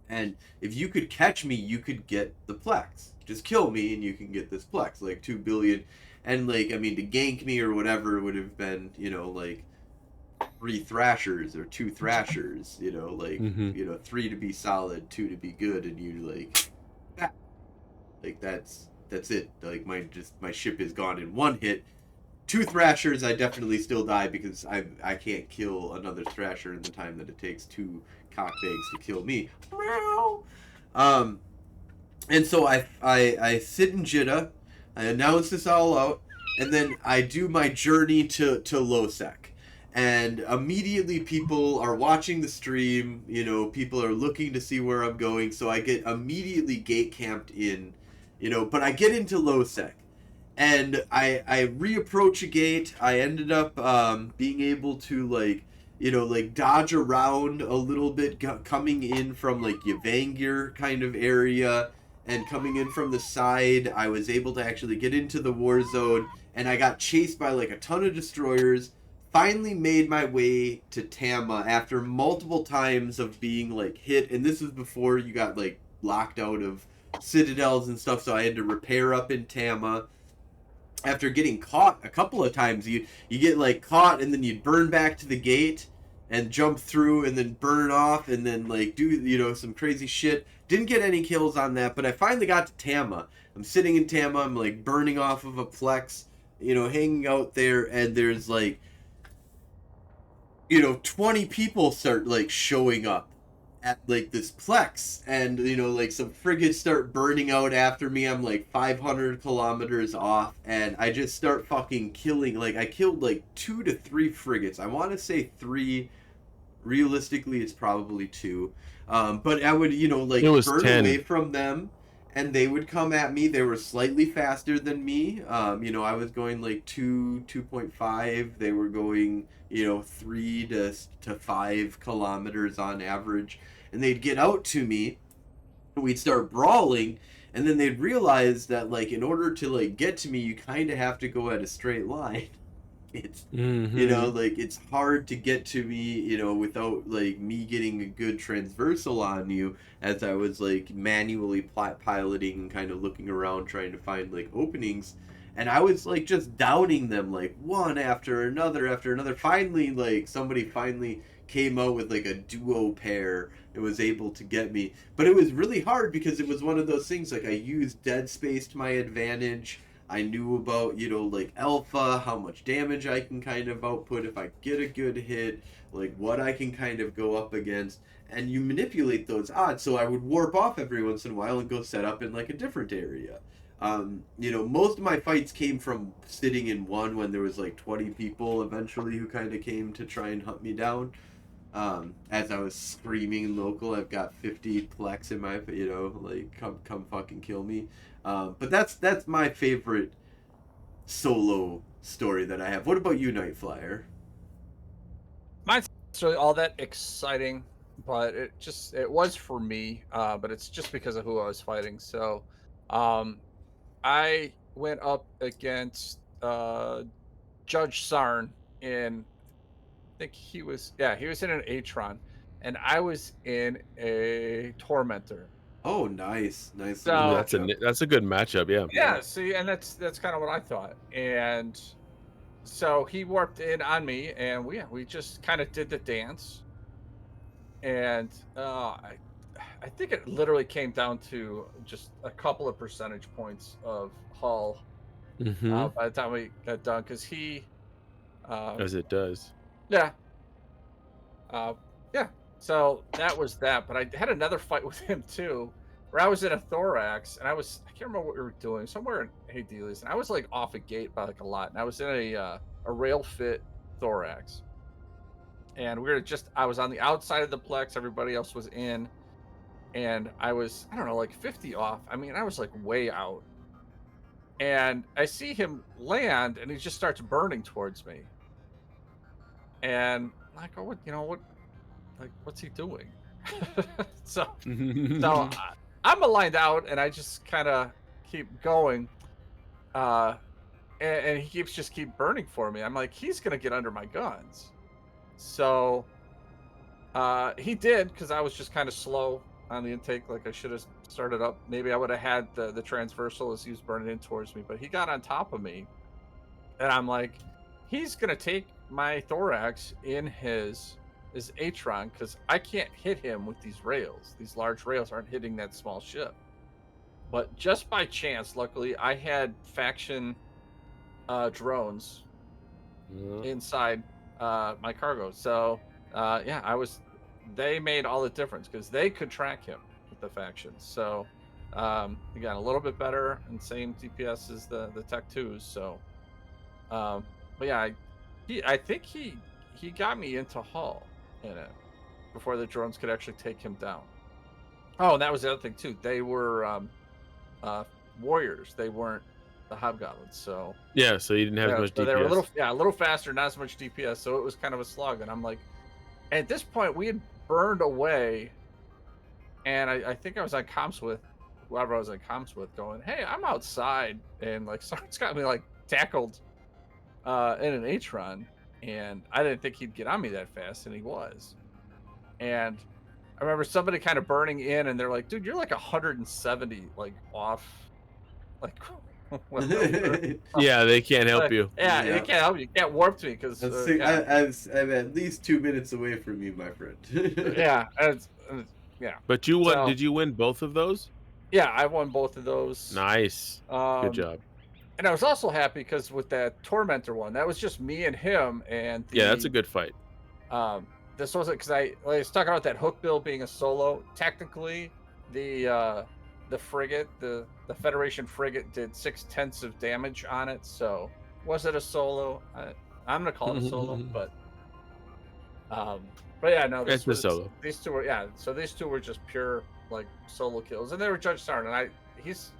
And if you could catch me, you could get the Plex. Just kill me and you can get this Plex, like 2 billion. And like, I mean, to gank me or whatever would have been, you know, like 3 thrashers or 2 thrashers, you know, like, you know, 3 to be solid, 2 to be good, and you like, ah, like that's it. Like my ship is gone in 1 hit. 2 thrashers, I definitely still die because I can't kill another thrasher in the time that it takes 2 cockbags to kill me. Um, and so I sit in Jeddah, I announce this all out, and then I do my journey to Losec. And immediately people are watching the stream, you know, people are looking to see where I'm going, so I get immediately gate camped in, you know, but I get into Losec. And I reapproach a gate. I ended up being able to, like, you know, like dodge around a little bit, coming in from like Yavangir kind of area and coming in from the side. I was able to actually get into the war zone, and I got chased by like a ton of destroyers. Finally made my way to Tama after multiple times of being like hit, and this was before you got like locked out of citadels and stuff, so I had to repair up in Tama. After getting caught a couple of times, you get like caught, and then you'd burn back to the gate and jump through and then burn off and then like do, you know, some crazy shit. Didn't get any kills on that, but I finally got to Tama. I'm sitting in Tama, I'm like burning off of a plex, you know, hanging out there, and there's like, you know, 20 people start like showing up at like this plex, and you know, like some frigates start burning out after me. I'm like 500 kilometers off, and I just start fucking killing. Like I killed like 2 to 3 frigates. I want to say 3. Realistically, it's probably 2. But I would, you know, like burn 10. away from them, and they would come at me. They were slightly faster than me. You know, I was going like 2.5. They were going, you know, 3 to 5 kilometers on average. And they'd get out to me, and we'd start brawling, and then they'd realize that, like, in order to, like, get to me, you kind of have to go at a straight line. It's, you know, like, it's hard to get to me, you know, without, like, me getting a good transversal on you, as I was, like, manually piloting and kind of looking around trying to find, like, openings. And I was, like, just downing them, like, one after another after another. Finally, like, somebody finally came out with, like, a duo pair and was able to get me. But it was really hard because it was one of those things, like, I used dead space to my advantage. I knew about, you know, like, alpha, how much damage I can kind of output if I get a good hit, like, what I can kind of go up against. And you manipulate those odds, so I would warp off every once in a while and go set up in, like, a different area. You know, most of my fights came from sitting in one when there was like 20 people eventually who kind of came to try and hunt me down. As I was screaming local, I've got 50 plex in my, you know, like, come fucking kill me. But that's my favorite solo story that I have. What about you, Night Flyer? Mine's not really all that exciting, but it was for me. But it's just because of who I was fighting. So, I went up against Judge Sarn in, I think he was in an Atron, and I was in a Tormentor. Oh, nice. So That's a good matchup, yeah. Yeah, see, and that's kind of what I thought. And so he warped in on me, and we just kind of did the dance. And I think it literally came down to just a couple of percentage points of hull by the time we got done, because he as it does. Yeah. Yeah. So that was that. But I had another fight with him too, where I was in a thorax, and I can't remember what we were doing, somewhere in Hades, and I was like off a gate by like a lot, and I was in a rail fit thorax. And I was on the outside of the plex, everybody else was in, and I was, I don't know, like 50 off. I mean, I was like way out. And I see him land, and he just starts burning towards me. And I'm like, oh, what's he doing? so I'm aligned out, and I just kind of keep going. And he keep burning for me. I'm like, he's gonna get under my guns. So he did, because I was just kind of slow on the intake. Like, I should have started up. Maybe I would have had the transversal as he was burning in towards me, but he got on top of me, And I'm like, he's gonna take my thorax in his Atron because I can't hit him with these rails. These large rails aren't hitting that small ship. But just by chance, luckily, I had faction drones inside my cargo. So yeah, they made all the difference because they could track him with the factions. So again, a little bit better and same DPS as the Tech 2s. So but yeah, I think he got me into Hull in it before the drones could actually take him down. Oh, and that was the other thing too. They were warriors. They weren't the hobgoblins. So Yeah, so you didn't have as much so DPS. they were a little faster, not as much DPS. So it was kind of a slog. And I'm like, at this point, we had burned away, and I think I was on comms with whoever I was on comms with, going, "Hey, I'm outside," and like someone's got me like tackled in an Atron, and I didn't think he'd get on me that fast, and he was. And I remember somebody kind of burning in, and they're like, "Dude, you're like 170 like off, like." Yeah, they can't help you. Yeah, they can't help you. You can't warp to me because I'm at least 2 minutes away from you, my friend. yeah, yeah. But you won. So- Did you win both of those? Yeah, I won both of those. Nice. Good job. And I was also happy because with that Tormentor one, that was just me and him. And Yeah, that's a good fight. This wasn't because I was talking about that hook bill being a solo. Technically, the frigate, the Federation frigate, did 6/10 of damage on it. So was it a solo? I'm gonna call it a solo, but yeah, no, It's a solo. These two were So these two were just pure like solo kills, and they were Judge Sarn, and he's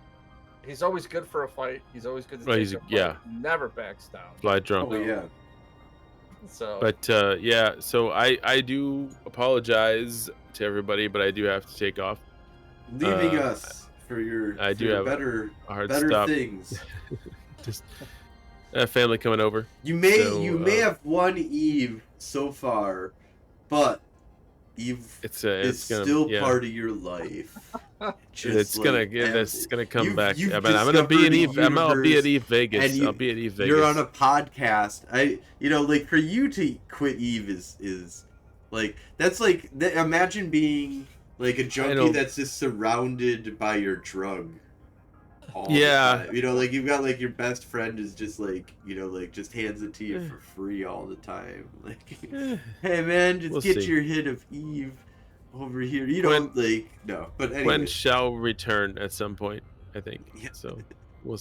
always good for a fight. He's always good to take a fight. Never backs down. Fly drunk. Oh yeah. So, but yeah, so I do apologize to everybody, but I do have to take off. Leaving us for your better stop. things. Just family coming over. You may have won Eve so far, but Eve is still part of your life. It's gonna come back. I'm gonna be at Eve. I'll be at Eve Vegas. I'll be at Eve Vegas. You're on a podcast. Like for you to quit Eve is like that's like imagine being like a junkie that's just surrounded by your drug. The time. Like you've got like your best friend is just like like just hands it to you for free all the time. Like, hey man, just get your hit of Eve over here. No. But anyway. When shall return at some point, I think. Yeah. So we'll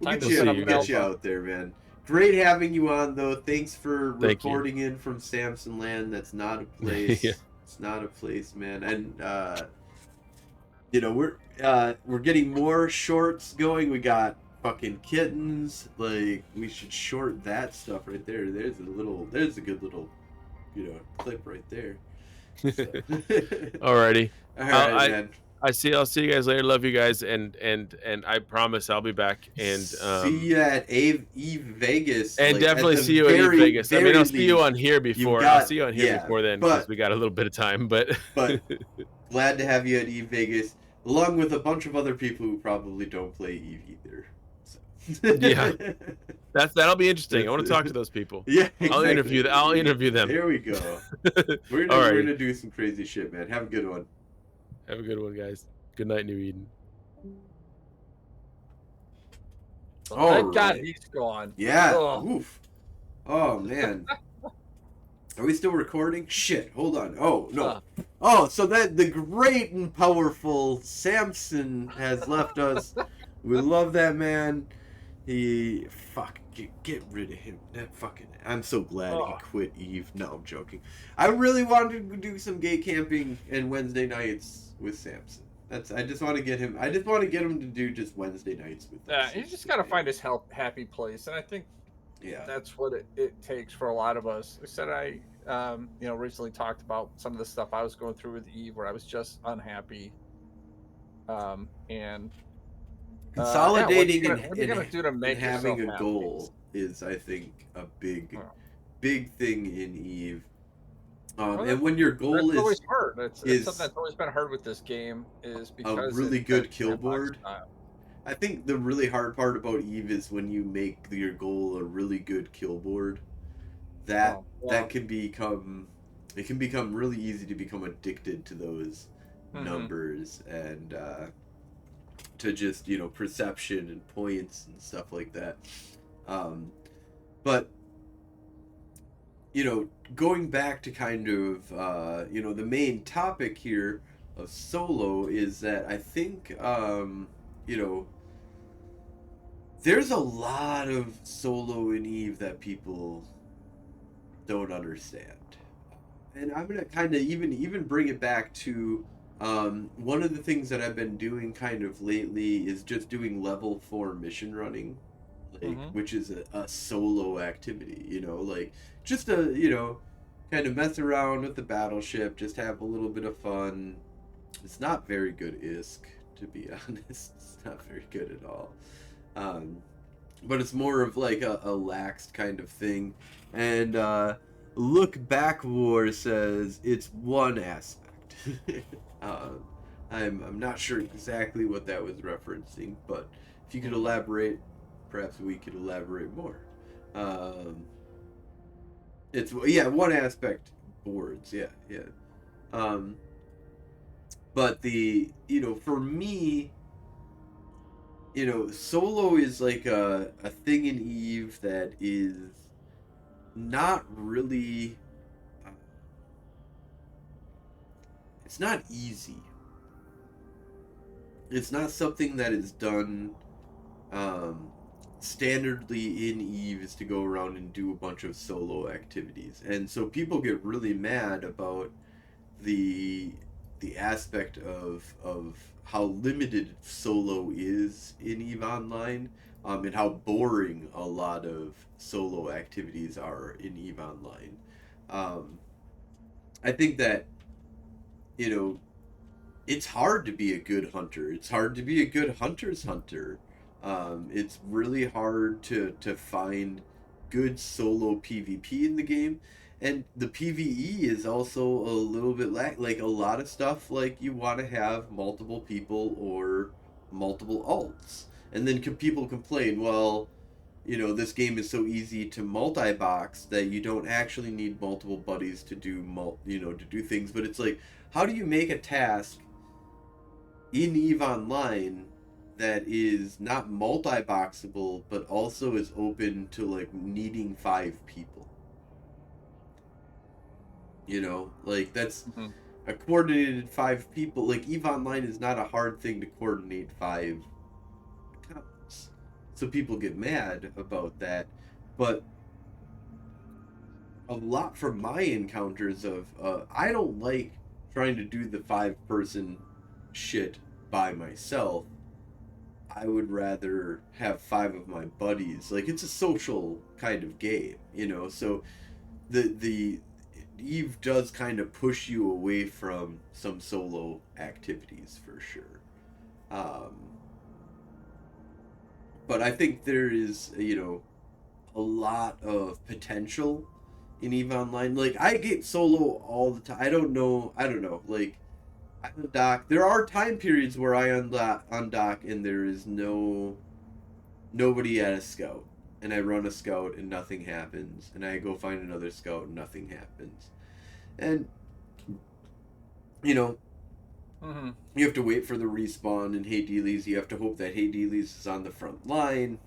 get you out there, man. Great having you on though. Thanks for reporting in from Samson Land. That's not a place. It's not a place, man. And we're getting more shorts going. We got fucking kittens. Like we should short that stuff right there. There's a good little clip right there. So. Alrighty. All right, man. I'll see you guys later. Love you guys, and I promise I'll be back. And see you at Eve Vegas, and definitely see you at Eve Vegas. I mean, I'll see you on here before. I'll see you on here before then because we got a little bit of time. But glad to have you at Eve Vegas, along with a bunch of other people who probably don't play Eve either. So. Yeah, that'll be interesting. I want to talk to those people. Yeah, exactly. I'll interview them. There we go. We're gonna do some crazy shit, man. Have a good one. Have a good one, guys. Good night, New Eden. Thank God he's gone. Yeah. Oof. Oh man. Are we still recording? Shit. Hold on. Oh no. So that the great and powerful Samson has left us. We love that man. He get rid of him. That fucking. I'm so glad he quit Eve. No, I'm joking. I really wanted to do some gay camping and Wednesday nights with Samson. I just want to get him. I just want to get him to do just Wednesday nights with us. Yeah, he's just got to find his happy place, and I think that's what it takes for a lot of us. I said recently talked about some of the stuff I was going through with Eve, where I was just unhappy, and consolidating what are you gonna do to make and having a happy? goal is, I think, a big thing in Eve. And when your goal is always hard. It's something that's always been hard with this game is because a really good kill board. I think the really hard part about Eve is when you make your goal a really good kill board. That can become, it can become really easy to become addicted to those numbers and to just, you know, perception and points and stuff like that. But you know, going back to kind of you know, the main topic here of solo is that I think you know, there's a lot of solo in Eve that people don't understand. And I'm gonna kind of even bring it back to one of the things that I've been doing kind of lately is just doing level 4 mission running, like which is a solo activity, you know, like just a, you know, kind of mess around with the battleship, just have a little bit of fun. It's not very good ISK, to be honest. It's not very good at all. But it's more of like a laxed kind of thing. And Look Back War says it's one aspect. I'm not sure exactly what that was referencing, but if you could elaborate, perhaps we could elaborate more. It's, yeah, one aspect boards, yeah. But the, you know, for me, you know, solo is like a thing in Eve that is not really, it's not easy. It's not something that is done standardly in Eve, is to go around and do a bunch of solo activities. And so people get really mad about the aspect of how limited solo is in Eve Online, and how boring a lot of solo activities are in Eve Online. I think that, you know, it's hard to be a good hunter. It's hard to be a good hunter's hunter. It's really hard to find good solo PvP in the game. And the PvE is also a little bit like a lot of stuff, like you want to have multiple people or multiple alts. And then people complain, well, you know, this game is so easy to multi-box that you don't actually need multiple buddies to do you know, to do things. But it's like, how do you make a task in Eve Online that is not multi-boxable but also is open to like needing 5 people? You know, like that's a coordinated 5 people. Like Eve Online is not a hard thing to coordinate 5 accounts. So people get mad about that. But a lot from my encounters of I don't like trying to do the 5-person shit by myself. I would rather have 5 of my buddies. Like, it's a social kind of game, you know. So the Eve does kind of push you away from some solo activities for sure. But I think there is, you know, a lot of potential in Eve Online. Like, I get solo all the time. I don't know. Like, I undock. There are time periods where I undock and there is nobody at a scout. And I run a scout and nothing happens. And I go find another scout and nothing happens. And, you know, you have to wait for the respawn in Hey Dealies. You have to hope that Hey Dealies is on the front line.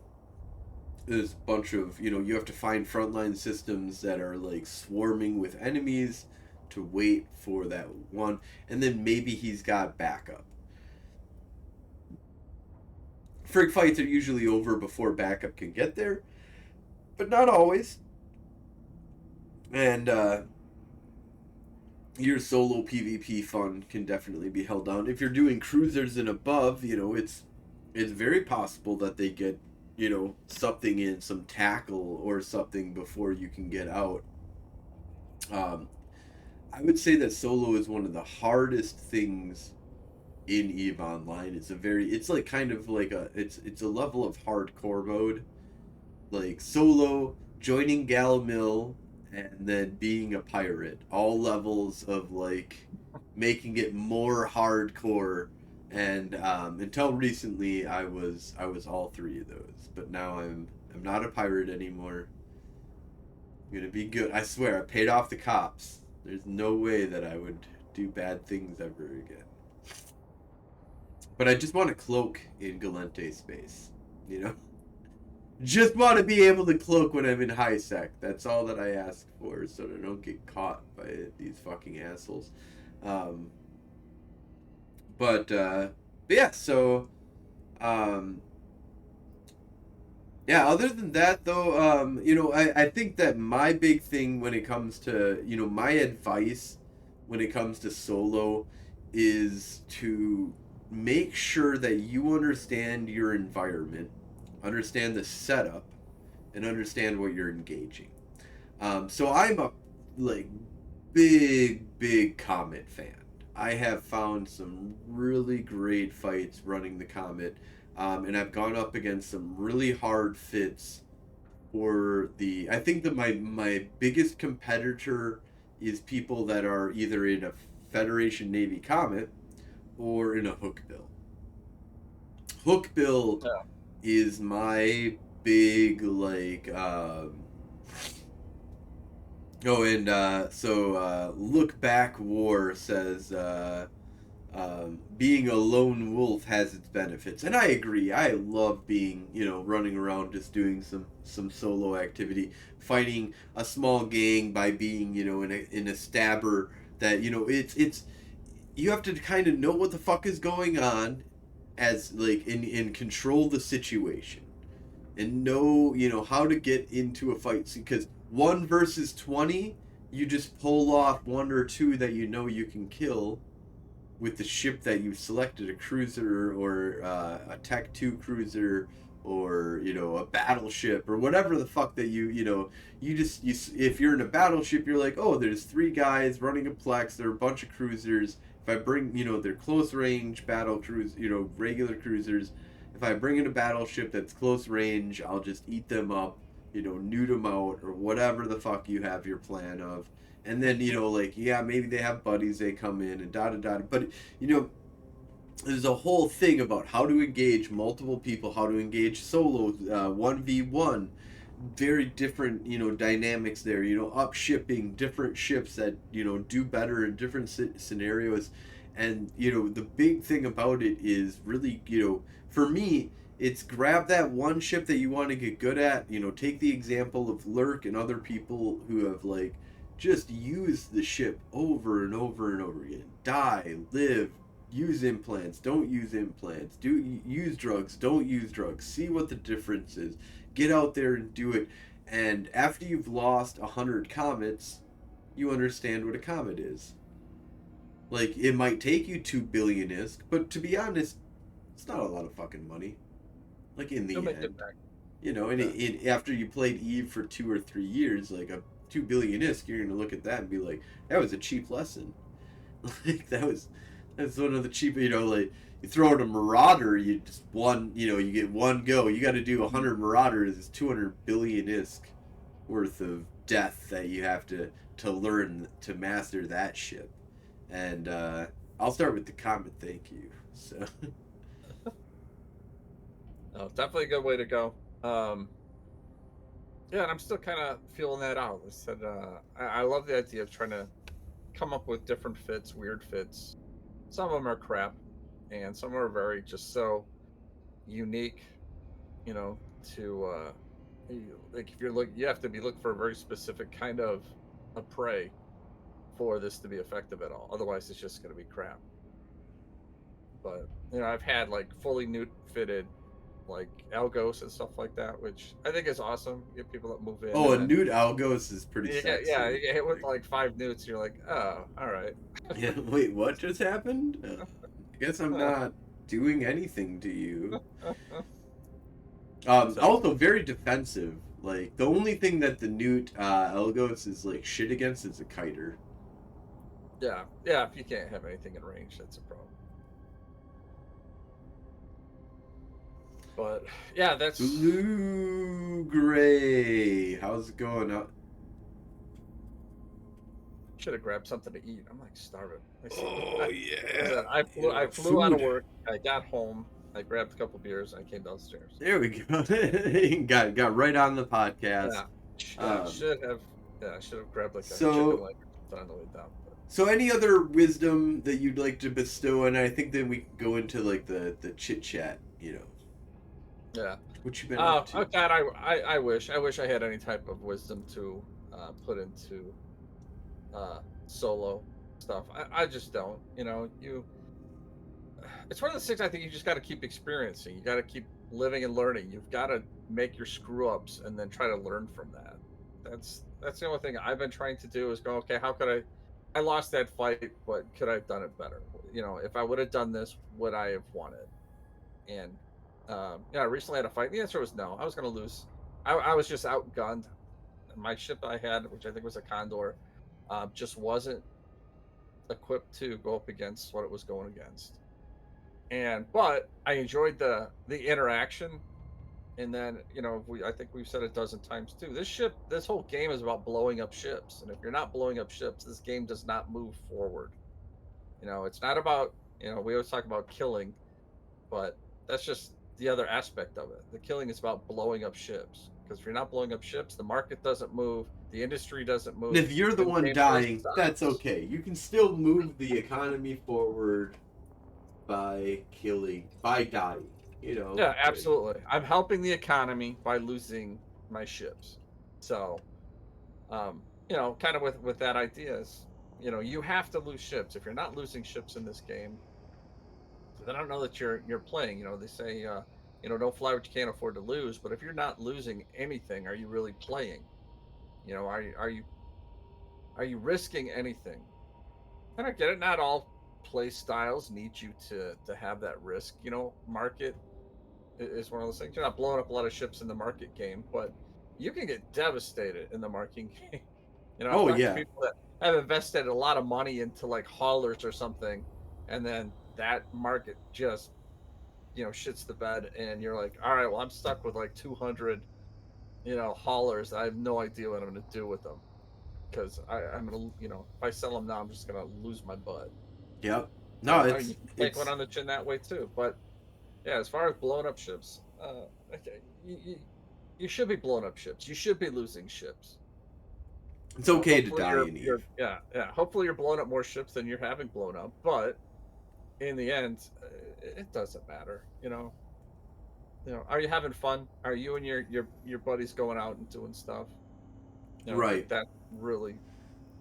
There's a bunch of, you know, you have to find frontline systems that are like swarming with enemies to wait for that one. And then maybe he's got backup. Frig fights are usually over before backup can get there, but not always. And your solo PvP fun can definitely be held down. If you're doing cruisers and above, you know, it's very possible that they get, you know, something in, some tackle or something before you can get out. I would say that solo is one of the hardest things in Eve Online. It's like kind of like it's a level of hardcore mode. Like solo, joining Galamil, and then being a pirate. All levels of like making it more hardcore And until recently, I was all three of those. But now I'm not a pirate anymore. I'm gonna be good. I swear, I paid off the cops. There's no way that I would do bad things ever again. But I just want to cloak in Galente space, you know? Just want to be able to cloak when I'm in high sec. That's all that I ask for, so that I don't get caught by these fucking assholes. But yeah, so yeah, other than that though, you know, I think that my big thing when it comes to, you know, my advice when it comes to solo is to make sure that you understand your environment, understand the setup, and understand what you're engaging. So I'm a like big Comet fan. I have found some really great fights running the Comet, and I've gone up against some really hard fits for the. I think that my biggest competitor is people that are either in a Federation Navy Comet or in a Hookbill. Hookbill Yeah. is my big like. Oh, and so Look Back War says being a lone wolf has its benefits, and I agree. I love being, you know, running around just doing some solo activity, fighting a small gang by being, you know, in a stabber that, you know, it's you have to kind of know what the fuck is going on as like in control the situation and know, you know, how to get into a fight, because 1 versus 20, you just pull off 1 or 2 that you know you can kill with the ship that you've selected, a cruiser or a Tech 2 cruiser, or, you know, a battleship or whatever the fuck that you know, you if you're in a battleship, you're like, oh, there's 3 guys running a Plex, there are a bunch of cruisers. If I bring, you know, they're close range battle cruise, you know, regular cruisers. If I bring in a battleship that's close range, I'll just eat them up, you know, nude them out, or whatever the fuck you have your plan of. And then, you know, like, yeah, maybe they have buddies, they come in and da-da-da. But, you know, there's a whole thing about how to engage multiple people, how to engage solo, 1v1. Very different, you know, dynamics there. You know, up shipping, different ships that, you know, do better in different scenarios. And, you know, the big thing about it is really, you know, for me, it's grab that one ship that you want to get good at. You know, take the example of Lurk and other people who have, like, just used the ship over and over and over again. Die, live, use implants, don't use implants, use drugs, don't use drugs, see what the difference is, get out there and do it. And after you've lost 100 comets, you understand what a comet is. Like, it might take you 2 billion ISK, but to be honest, it's not a lot of fucking money. Like, in the end, you know, and after you played Eve for 2 or 3 years, like a 2 billion ISK, you're gonna look at that and be like, that was a cheap lesson. Like, that's one of the cheap, you know, like, you throw in a Marauder, you just you get one go. You got to do 100 Marauders, it's 200 billion ISK worth of death that you have to learn to master that ship. And I'll start with the Comet, thank you. So. Oh, definitely a good way to go. Yeah, and I'm still kind of feeling that out. I said, I love the idea of trying to come up with different fits, weird fits. Some of them are crap, and some are very just so unique, you know, to like, if you're you have to be looking for a very specific kind of a prey for this to be effective at all. Otherwise, it's just going to be crap. But, you know, I've had like fully newt fitted like Algos and stuff like that, which I think is awesome. You get people that move in. Oh, a newt Algos is pretty yeah, sexy. yeah, you get hit with like 5 newts, you're like, oh, all right. Yeah, wait, what just happened? I guess I'm not doing anything to you. Also very defensive. Like, the only thing that the newt Algos is like shit against is a kiter. Yeah, yeah. If you can't have anything in range, that's a problem. But yeah, that's Blue Gray. How's it going? should have grabbed something to eat. I'm like starving. Oh yeah. I flew, I flew out of work. I got home. I grabbed a couple beers. I came downstairs. There we go. got right on the podcast. Yeah, should have. Yeah, I should have grabbed like a So- chicken leg on the way down. But. So any other wisdom that you'd like to bestow? And I think then we can go into like the chit chat. You know. Yeah. What you been up to? Oh God, I wish I had any type of wisdom to put into solo stuff. I just don't. You know, it's one of the things I think you just got to keep experiencing. You got to keep living and learning. You've got to make your screw ups and then try to learn from that. That's the only thing I've been trying to do is go, okay, how could I lost that fight, but could I have done it better? You know, if I would have done this, would I have won it? And I recently had a fight. The answer was no. I was going to lose. I was just outgunned. My ship I had, which I think was a Condor, just wasn't equipped to go up against what it was going against. But I enjoyed the interaction. And then, you know, I think we've said it a dozen times too. This whole game is about blowing up ships. And if you're not blowing up ships, this game does not move forward. You know, it's not about, you know, we always talk about killing, but that's just the other aspect of it. The killing is about blowing up ships. Because if you're not blowing up ships, the market doesn't move, the industry doesn't move. And if you're the one game dying, stops. that's okay. You can still move the economy forward by dying. You know. Yeah, absolutely. I'm helping the economy by losing my ships. So, you know, kind of with that idea is, you know, you have to lose ships. If you're not losing ships in this game, then I don't know that you're playing. You know, they say, you know, don't fly what you can't afford to lose. But if you're not losing anything, are you really playing? You know, are you risking anything? And I get it. Not all play styles need you to have that risk. You know, market is one of those things. You're not blowing up a lot of ships in the market game, but you can get devastated in the market game. You know, I've talked to people that have invested a lot of money into like haulers or something, and then that market just, you know, shits the bed, and you're like, all right, well, I'm stuck with like 200, you know, haulers. I have no idea what I'm going to do with them because I'm going to, you know, if I sell them now, I'm just going to lose my butt. Yep. No, you can take one on the chin that way too, but. Yeah, as far as blowing up ships, okay, you should be blowing up ships. You should be losing ships. It's okay to Hopefully die in Eve. Yeah. Hopefully you're blowing up more ships than you're having blown up, but in the end, it doesn't matter. You know, are you having fun? Are you and your buddies going out and doing stuff? You know, Right. That really,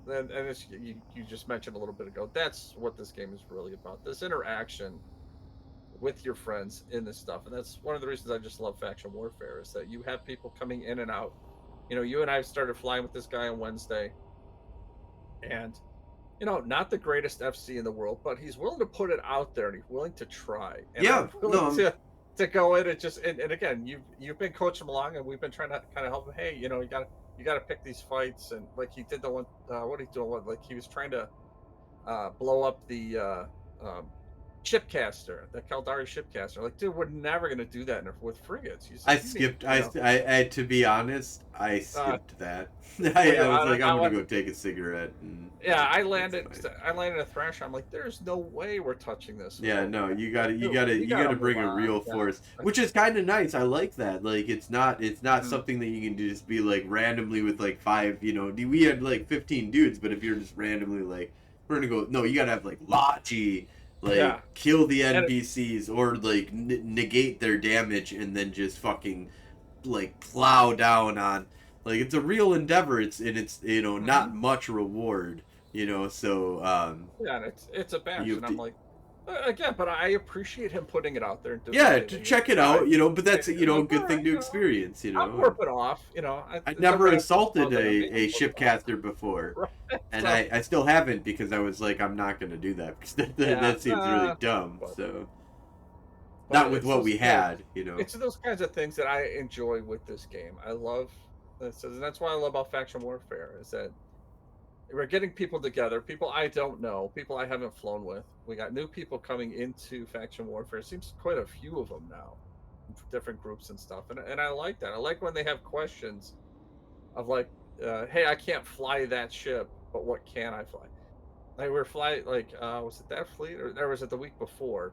and it's, you just mentioned a little bit ago. That's what this game is really about. This interaction with your friends in this stuff, and that's one of the reasons I just love faction warfare is that you have people coming in and out. You know, you and I started flying with this guy on Wednesday, and you know, not the greatest FC in the world, but he's willing to put it out there and he's willing to try. And Yeah, I'm willing to go in and just and again, you've been coaching him along, and we've been trying to kind of help him. Hey, you know, you got to pick these fights, and like he did the one. What he doing? Like he was trying to blow up the shipcaster, the Caldari shipcaster. Like, dude, we're never gonna do that with frigates. I skipped. I to be honest, I skipped that. I was like, I'm gonna go take a cigarette. Yeah, I landed a Thrasher. I'm like, there's no way we're touching this. Yeah, no, you gotta bring a real force, which is kind of nice. I like that. Like, it's not something that you can just be like randomly with like 5. You know, we had like 15 dudes, but if you're just randomly like, we're gonna go. No, you gotta have like Lachi. Like, kill the NPCs or, like, negate their damage and then just fucking, like, plow down on... Like, it's a real endeavor. It's you know, not much reward, you know, so... yeah, and it's a bash, and I'm like... Again, but I appreciate him putting it out there. And yeah, to check it out, you know, but that's, you know, a good thing to experience, you know. I'll warp it off, you know. I never insulted a shipcaster before, right. And I still haven't because I was like, I'm not going to do that because that seems really dumb, so... Not with what we had, you know. It's those kinds of things that I enjoy with this game. I love this, and that's what I love about faction warfare, is that we're getting people together, people I don't know, people I haven't flown with. We got new people coming into faction warfare. It seems quite a few of them now, different groups and stuff. And I like that. I like when they have questions of like, hey, I can't fly that ship. but what can I fly? Like we were flying, like was it that fleet or was it the week before?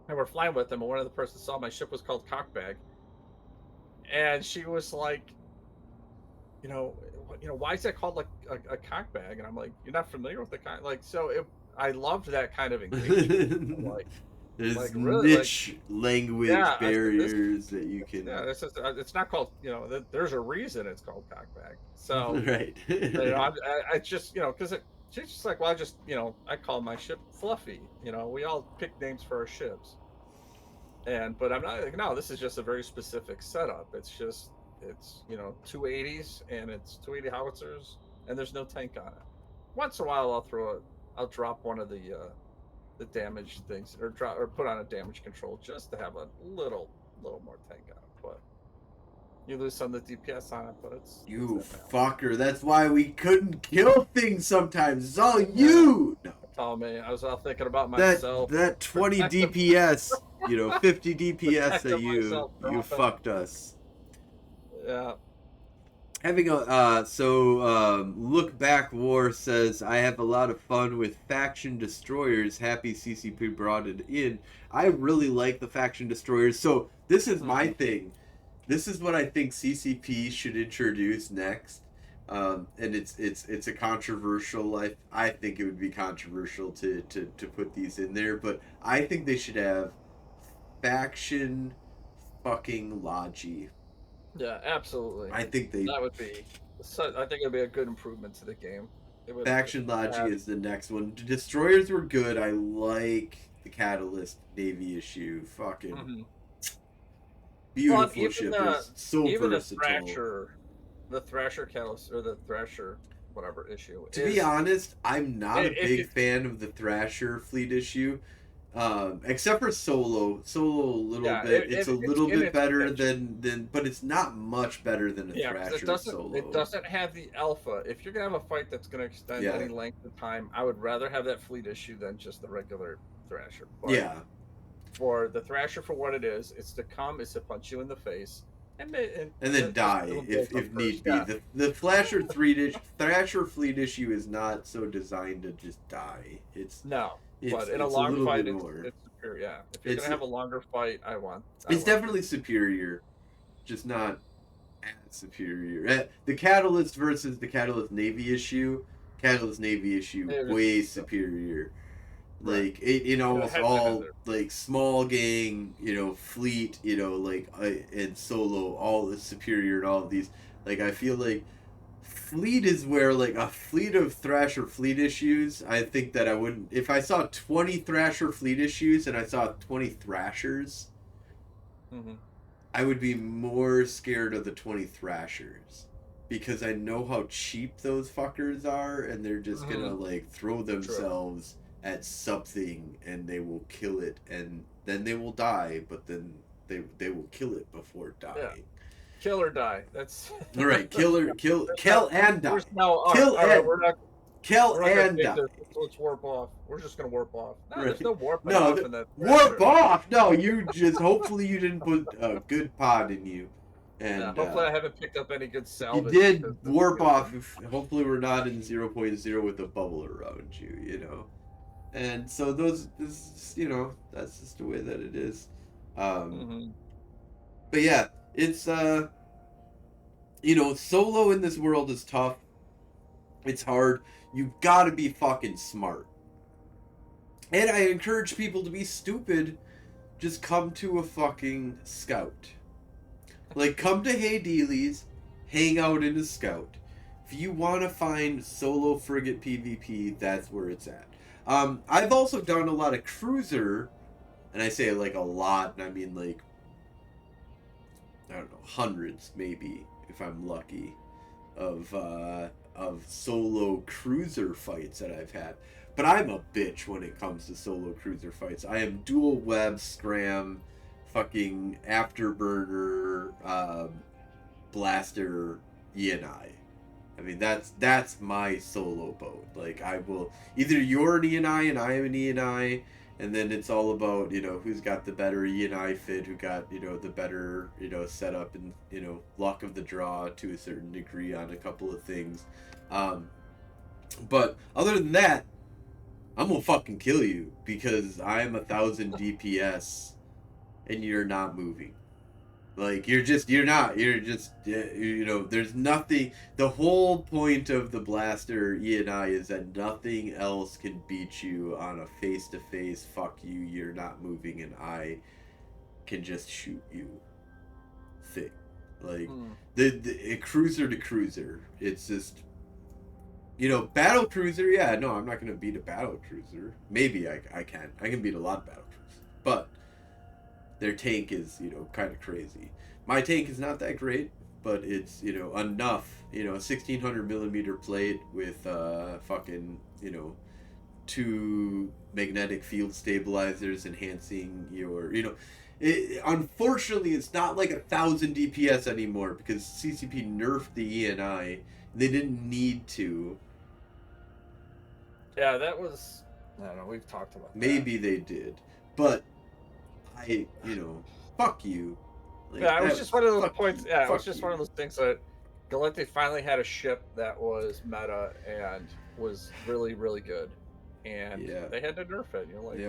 And we're flying with them, and one of the persons saw my ship was called Cockbag, and she was like, why is that called like a cockbag? And I'm like, you're not familiar with the cock, like so. I loved that kind of engagement, There's really, like niche language yeah, I said this. barriers that you Yeah, can. this is it's not called there's a reason it's called cockbag. So Right. I just because she's just like, well, I just I call my ship Fluffy. We all pick names for our ships, but I'm not like, no, this is just a very specific setup. It's 280s and it's 280 howitzers and there's no tank on it. Once in a while I'll drop one of the damage things or put on a damage control just to have a little more tank on it, but you lose some of the DPS on it, but it's You that fucker. That's why we couldn't kill things sometimes. It's all you. No. tell me. I was all thinking about That myself. that 20 Protecting- DPS, 50 DPS that Protecting you myself, dropping. fucked us. Yeah. Having Look Back War says, I have a lot of fun with faction destroyers. Happy CCP brought it in. I really like the faction destroyers. So this is my thing. This is what I think CCP should introduce next. And it's a controversial. I think it would be controversial to put these in there, but I think they should have faction fucking logi. Yeah, absolutely. I think that would be. I think it'd be a good improvement to the game. Faction logi is the next one. Destroyers were good. I like the Catalyst Navy issue. Fucking beautiful ship. Is so even versatile. The Thrasher Catalyst or the Thrasher whatever issue. To be honest, I'm not a big fan of the Thrasher fleet issue. Except for Solo a little bit. It's a little bit better than, but it's not much better than a Thrasher Solo. It doesn't have the alpha. If you're gonna have a fight that's gonna extend any length of time, I would rather have that fleet issue than just the regular Thrasher. But for the Thrasher, for what it is, it's to punch you in the face and then die if need be. The Thrasher fleet issue is not so designed to just die. But in a long fight, it's superior. Yeah, if you're gonna have a longer fight, it's definitely superior, just not as superior. The Catalyst versus the Catalyst Navy issue. Catalyst Navy issue way superior. Like in almost all like small gang, fleet, and Solo, all is superior in all of these. Like I feel like fleet is where like a fleet of Thrasher fleet issues, I think that I wouldn't, if I saw 20 Thrasher fleet issues and I saw 20 Thrashers, I would be more scared of the 20 Thrashers because I know how cheap those fuckers are and they're just gonna like throw themselves at something and they will kill it and then they will die, but then they will kill it before dying. Kill or die. That's all right. Kill and die. Kill and die. Let's warp off. We're just gonna warp off. No, there's no warp off in that. Warp off? No, you just hopefully you didn't put a good pod in you. And hopefully I haven't picked up any good salvage. You did warp off. Hopefully we're not in 0.0 with a bubble around you. And so that's just the way that it is. But yeah. It's Solo in this world is tough. It's hard. You gotta be fucking smart. And I encourage people to be stupid. Just come to a fucking scout. Like, come to Hey Dealies, hang out in a scout. If you want to find Solo frigate PvP, that's where it's at. I've also done a lot of cruiser, and I say like a lot, and I mean like I don't know, hundreds maybe, if I'm lucky, of solo cruiser fights that I've had. But I'm a bitch when it comes to solo cruiser fights. I am dual web, scram, fucking afterburner, blaster, ENI. I mean, that's my solo boat. Like, I will, either you're an ENI and I am an ENI, and then it's all about, who's got the better ENI fit, who got, the better, setup and, luck of the draw to a certain degree on a couple of things. But other than that, I'm gonna fucking kill you because I'm 1,000 DPS and you're not moving. Like you're just there's nothing. The whole point of the blaster E&I is that nothing else can beat you on a face-to-face fuck you, you're not moving and I can just shoot you thing. Like the cruiser to cruiser, it's just battle cruiser. Yeah, no, I'm not gonna beat a battle cruiser. Maybe I can beat a lot of battle cruisers, but their tank is kind of crazy. My tank is not that great, but it's enough. A 1600 millimeter plate with fucking 2 magnetic field stabilizers enhancing your unfortunately, it's not like 1,000 DPS anymore because CCP nerfed the ENI. They didn't need to. Yeah, that was. I don't know. We've talked about. Maybe they did, but fuck you. Like, yeah, it was just one of those points. Yeah, it was just one of those things that Galactic finally had a ship that was meta and was really, really good, and they had to nerf it. You're like,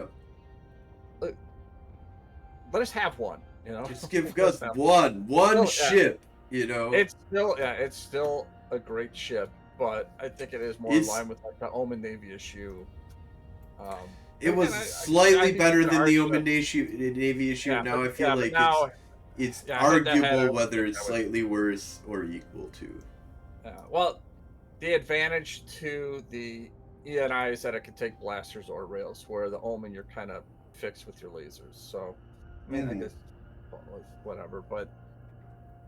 let us have one. Just give us one ship. It's still a great ship, but I think it is more in line with like the Omen Navy issue. It was slightly better than the Omen Navy issue. Yeah, now I feel like it's arguable whether it's slightly worse or equal to. Well, the advantage to the ENI is that it can take blasters or rails, where the Omen you're kind of fixed with your lasers. So, I mean, I guess whatever. But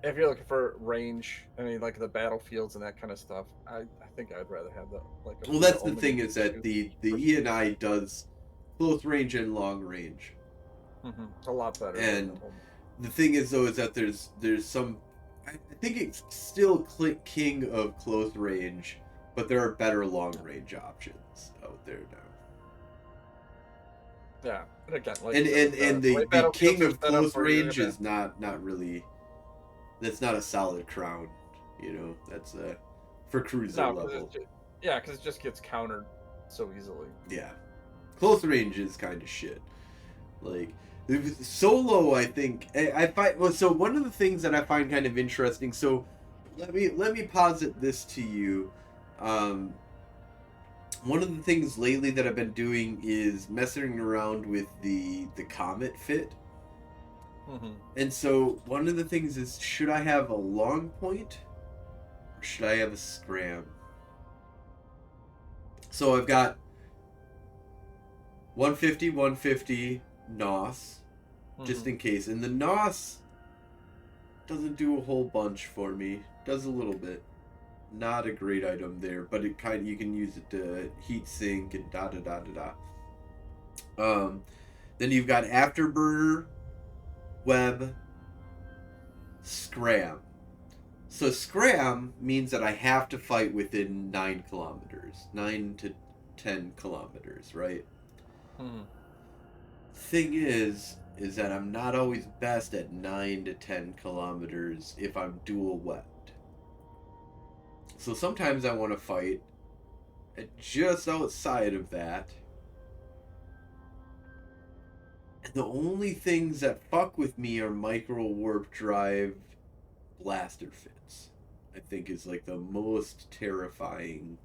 if you're looking for range, I mean, like the battlefields and that kind of stuff, I think I'd rather have the like. Well, that's the thing is that the ENI does close range and long range. It's a lot better. And the thing is, though, is that there's some. I think it's still king of close range, but there are better long range options out there now. Yeah, and again, like and the king of close range is not really. That's not a solid crown, That's for cruiser level. Because it just gets countered so easily. Yeah, close range is kind of shit. Like solo, I think I find. Well, so one of the things that I find kind of interesting. So let me posit this to you. One of the things lately that I've been doing is messing around with the comet fit. And so one of the things is, should I have a long point or should I have a scram? So I've got 150 NOS just in case, and the NOS doesn't do a whole bunch for me. Does a little bit. Not a great item there, but it you can use it to heat sink and da da da da da. Then you've got afterburner, web, scram. So scram means that I have to fight within 9 kilometers, 9 to 10 kilometers, right? Thing is that I'm not always best at 9 to 10 kilometers if I'm dual webbed. So sometimes I want to fight at just outside of that. And the only things that fuck with me are micro warp drive blaster fits. I think is like the most terrifying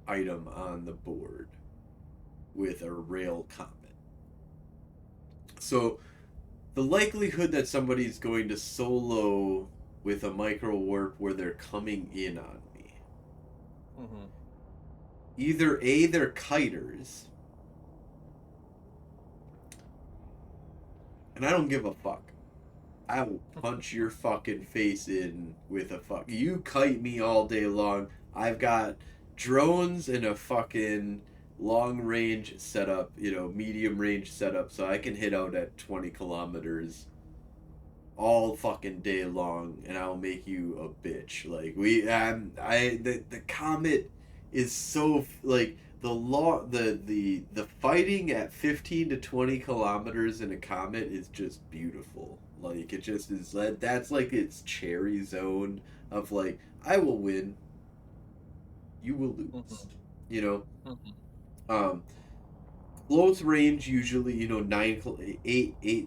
item on the board with a rail comet. So the likelihood that somebody's going to solo with a micro warp where they're coming in on me. Either A, they're kiters, and I don't give a fuck. I will punch your fucking face in with a fuck. You kite me all day long. I've got drones and a fucking long range setup, medium range setup, so I can hit out at 20 kilometers all fucking day long, and I'll make you a bitch. Like the comet is so like the fighting at 15 to 20 kilometers in a comet is just beautiful. Like it just is. That's like its cherry zone of like I will win. you will lose. Mhm. You know, Mhm. close range usually, you know,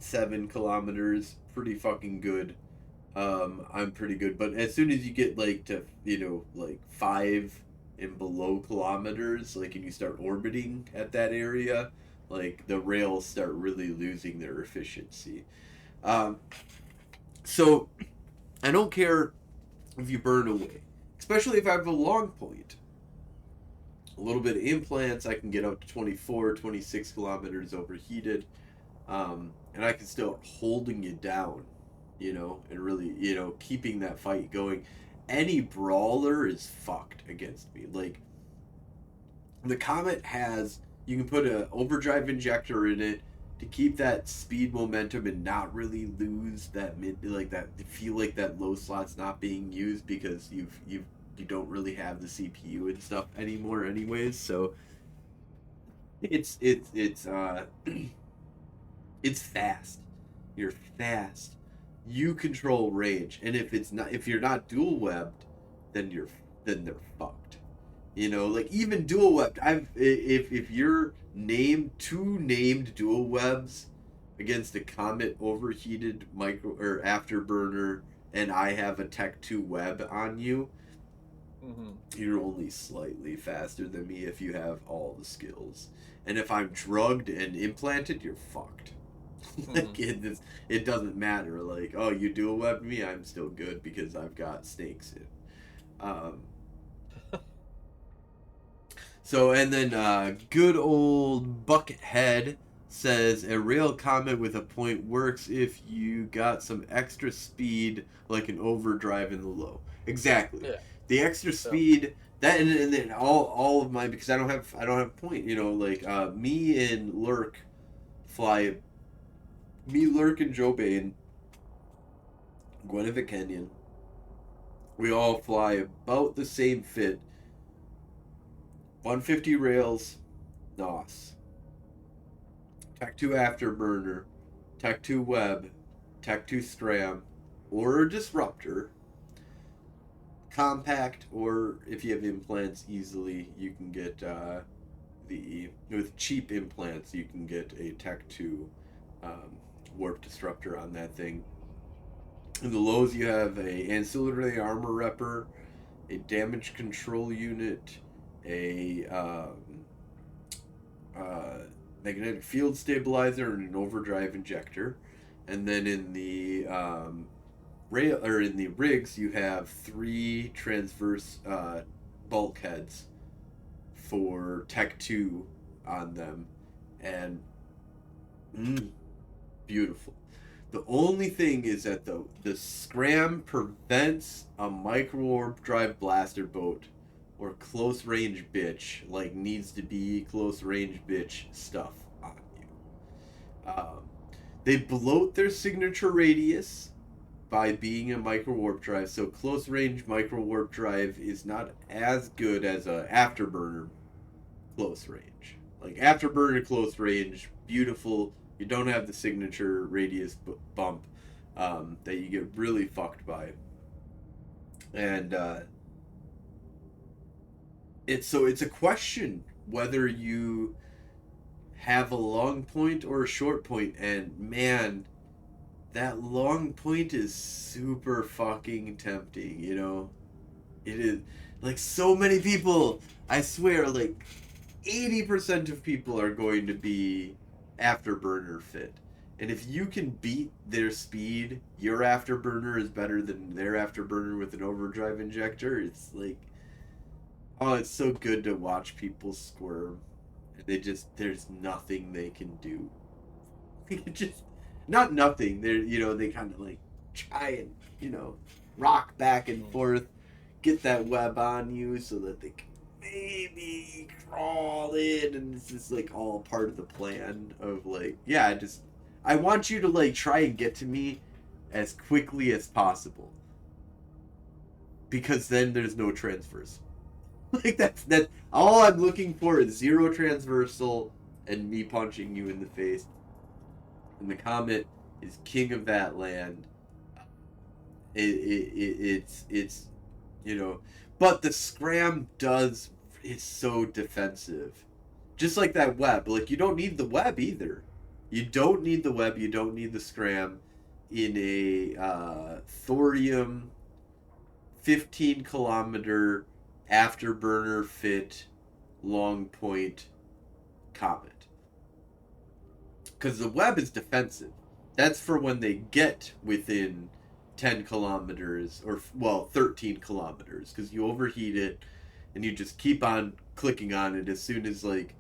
7 kilometers, pretty fucking good. I'm pretty good, but as soon as you get like to, you know, like 5 and below kilometers, like, and you start orbiting at that area, like the rails start really losing their efficiency. Um, so I don't care if you burn away, especially if I have a long point. A little bit of implants, I can get up to 24, 26 kilometers overheated, and I can still holding you down, you know, and really, you know, keeping that fight going. Any brawler is fucked against me. Like, the Comet has, you can put a overdrive injector in it to keep that speed momentum and not really lose that like that, feel like that low slot's not being used because you don't really have the CPU and stuff anymore anyways. So it's it's fast. You're fast. You control range, and if you're not dual webbed, then they're fucked. You know, like even dual webbed. If you're named dual webs against a Comet overheated micro or afterburner, and I have a Tech 2 web on you, you're only slightly faster than me if you have all the skills. And if I'm drugged and implanted, you're fucked. Like it doesn't matter. Like, oh, you dual web me, I'm still good because I've got snakes in. So and then good old Buckethead says a rail comet with a point works if you got some extra speed like an overdrive in the low. Exactly. Yeah. The extra speed that and then all of mine, because I don't have point, you know, like me and Lurk fly, me, Lurk, and Joe Bane, Gwenevere Kenyon, we all fly about the same fit. 150 rails, NOS. Tech 2 Afterburner, Tech 2 Web, Tech 2 Scram, or a Disruptor. Compact, or if you have implants easily, you can get with cheap implants, you can get a Tech 2 Warp Disruptor on that thing. In the lows, you have a ancillary armor repper, a damage control unit, a magnetic field stabilizer, and an overdrive injector. And then in the rail or in the rigs, you have 3 transverse bulkheads for Tech 2 on them, and beautiful. The only thing is that the Scram prevents a micro warp drive blaster boat or close range bitch, like needs to be close range bitch stuff on you. They bloat their signature radius by being a micro warp drive, so close range micro warp drive is not as good as a afterburner close range. Like afterburner close range, beautiful. You don't have the signature radius bump that you get really fucked by, and it's a question whether you have a long point or a short point, and man, that long point is super fucking tempting, you know? It is, like, so many people, I swear, like 80% of people are going to be afterburner fit. And if you can beat their speed, your afterburner is better than their afterburner with an overdrive injector. It's like, oh, it's so good to watch people squirm. There's nothing they can do. Just, not nothing. They kind of like try and, rock back and forth, get that web on you so that they can maybe crawl in, and this is like all part of the plan of like, yeah, I want you to like try and get to me as quickly as possible, because then there's no transfers. Like that's all I'm looking for is 0 transversal and me punching you in the face. And the Comet is king of that land. It's But the scram is so defensive. Just like that web. Like, you don't need the web either. You don't need the web. You don't need the scram in a thorium 15-kilometer afterburner fit long point comet. Because the web is defensive. That's for when they get within 10 kilometers, or, well, 13 kilometers, because you overheat it, and you just keep on clicking on it as soon as, like,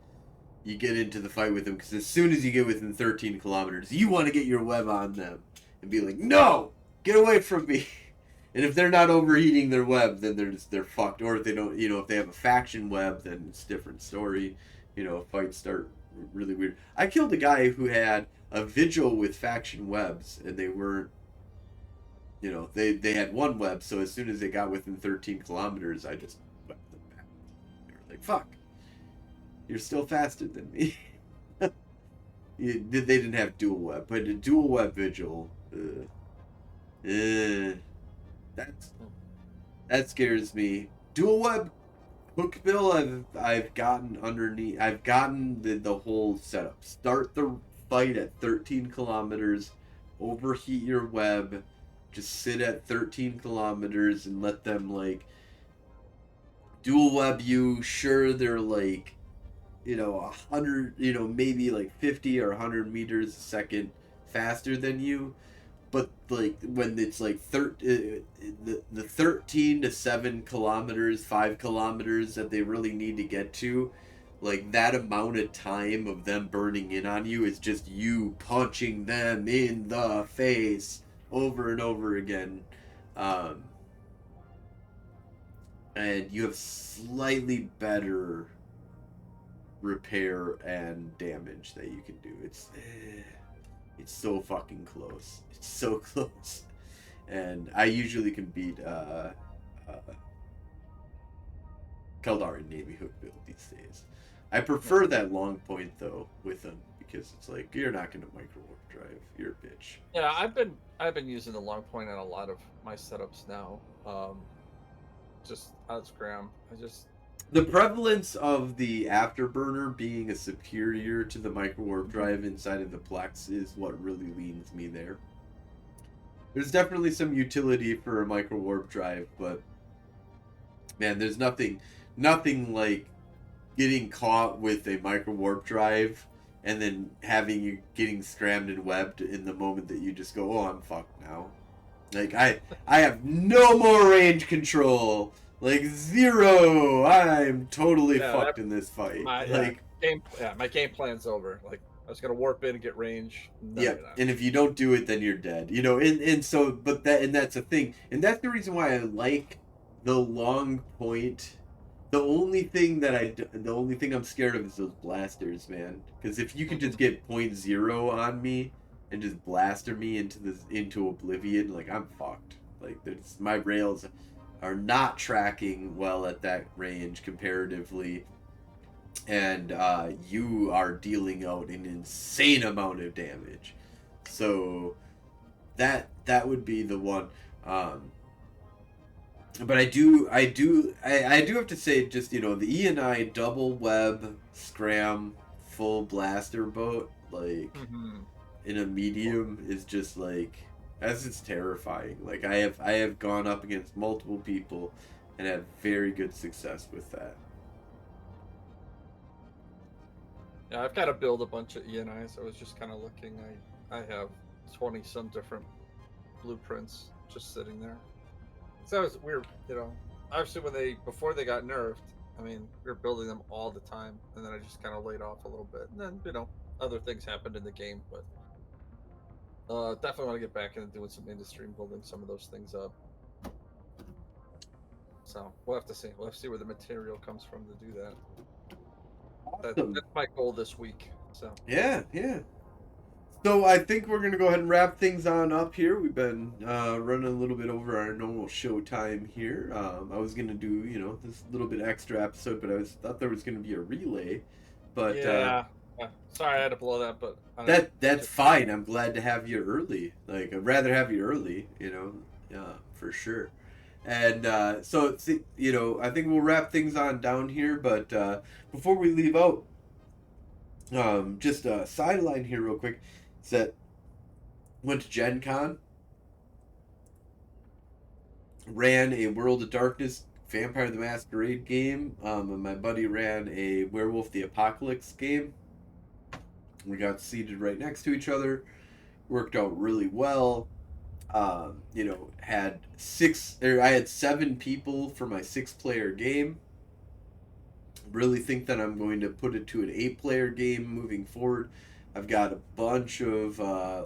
you get into the fight with them, because as soon as you get within 13 kilometers, you want to get your web on them, and be like, no! Get away from me! And if they're not overheating their web, then they're fucked. Or if they don't, if they have a faction web, then it's a different story. Fights start really weird. I killed a guy who had a vigil with faction webs, and they weren't, they had one web, so as soon as they got within 13 kilometers, I just webbed them back. They were like, fuck, you're still faster than me. They didn't have dual web, but a dual web vigil, that scares me. Dual web hookbill, I've gotten underneath. I've gotten the whole setup. Start the fight at 13 kilometers, overheat your web, just sit at 13 kilometers and let them, like, dual web you. Sure, they're like, 100, maybe like 50 or 100 meters a second faster than you. But, like, when it's, like, the 13 to 7 kilometers, 5 kilometers that they really need to get to, like, that amount of time of them burning in on you is just you punching them in the face over and over again. And you have slightly better repair and damage that you can do. It's so fucking close. It's so close. And I usually can beat Keldari Navy hook build these days. I prefer that long point though with them, because it's like, you're not gonna micro warp drive. You're a bitch. Yeah, I've been using the long point on a lot of my setups now. Just out scram. The prevalence of the afterburner being a superior to the micro warp drive inside of the Plex is what really leans me there. There's definitely some utility for a micro warp drive, but man, there's nothing like getting caught with a micro warp drive and then having you getting scrammed and webbed in the moment that you just go, oh, I'm fucked now. Like, I have no more range control. Like, zero. I'm totally fucked in this fight. My game plan's over. Like, I was gonna warp in and get range. Yeah, and if you don't do it, then you're dead. And so, but that's a thing, and that's the reason why I like the long point. The only thing I'm scared of is those blasters, man. Because if you can just get 0.0 on me and just blaster me into oblivion, like, I'm fucked. Like, my rails are not tracking well at that range comparatively, and you are dealing out an insane amount of damage. So that would be the one. But I do have to say, just, the E&I double web scram full blaster boat, like, in a medium is just like, it's terrifying. Like, I have gone up against multiple people and had very good success with that. Yeah, I've got to build a bunch of E&Is. I was just kind of looking. I have 20 some different blueprints just sitting there. So it was weird, obviously before they got nerfed, I mean, we were building them all the time, and then I just kind of laid off a little bit, and then, other things happened in the game, but definitely want to get back into doing some industry and building some of those things up. So we'll have to see. We'll have to see where the material comes from to do that. Awesome. That's my goal this week. So yeah. So I think we're gonna go ahead and wrap things on up here. We've been running a little bit over our normal show time here. I was gonna do this little bit extra episode, but I thought there was gonna be a relay. But yeah. Sorry, I had to blow that, but that's fine. I'm glad to have you early. Like, I'd rather have you early, for sure. And so, you know, I think we'll wrap things on down here. But before we leave out, just a sideline here real quick. Is that went to Gen Con, ran a World of Darkness Vampire the Masquerade game, and my buddy ran a Werewolf the Apocalypse game. We got seated right next to each other. Worked out really well. You know, I had 7 people for my 6-player game. Really think that I'm going to put it to an 8-player game moving forward. I've got a bunch of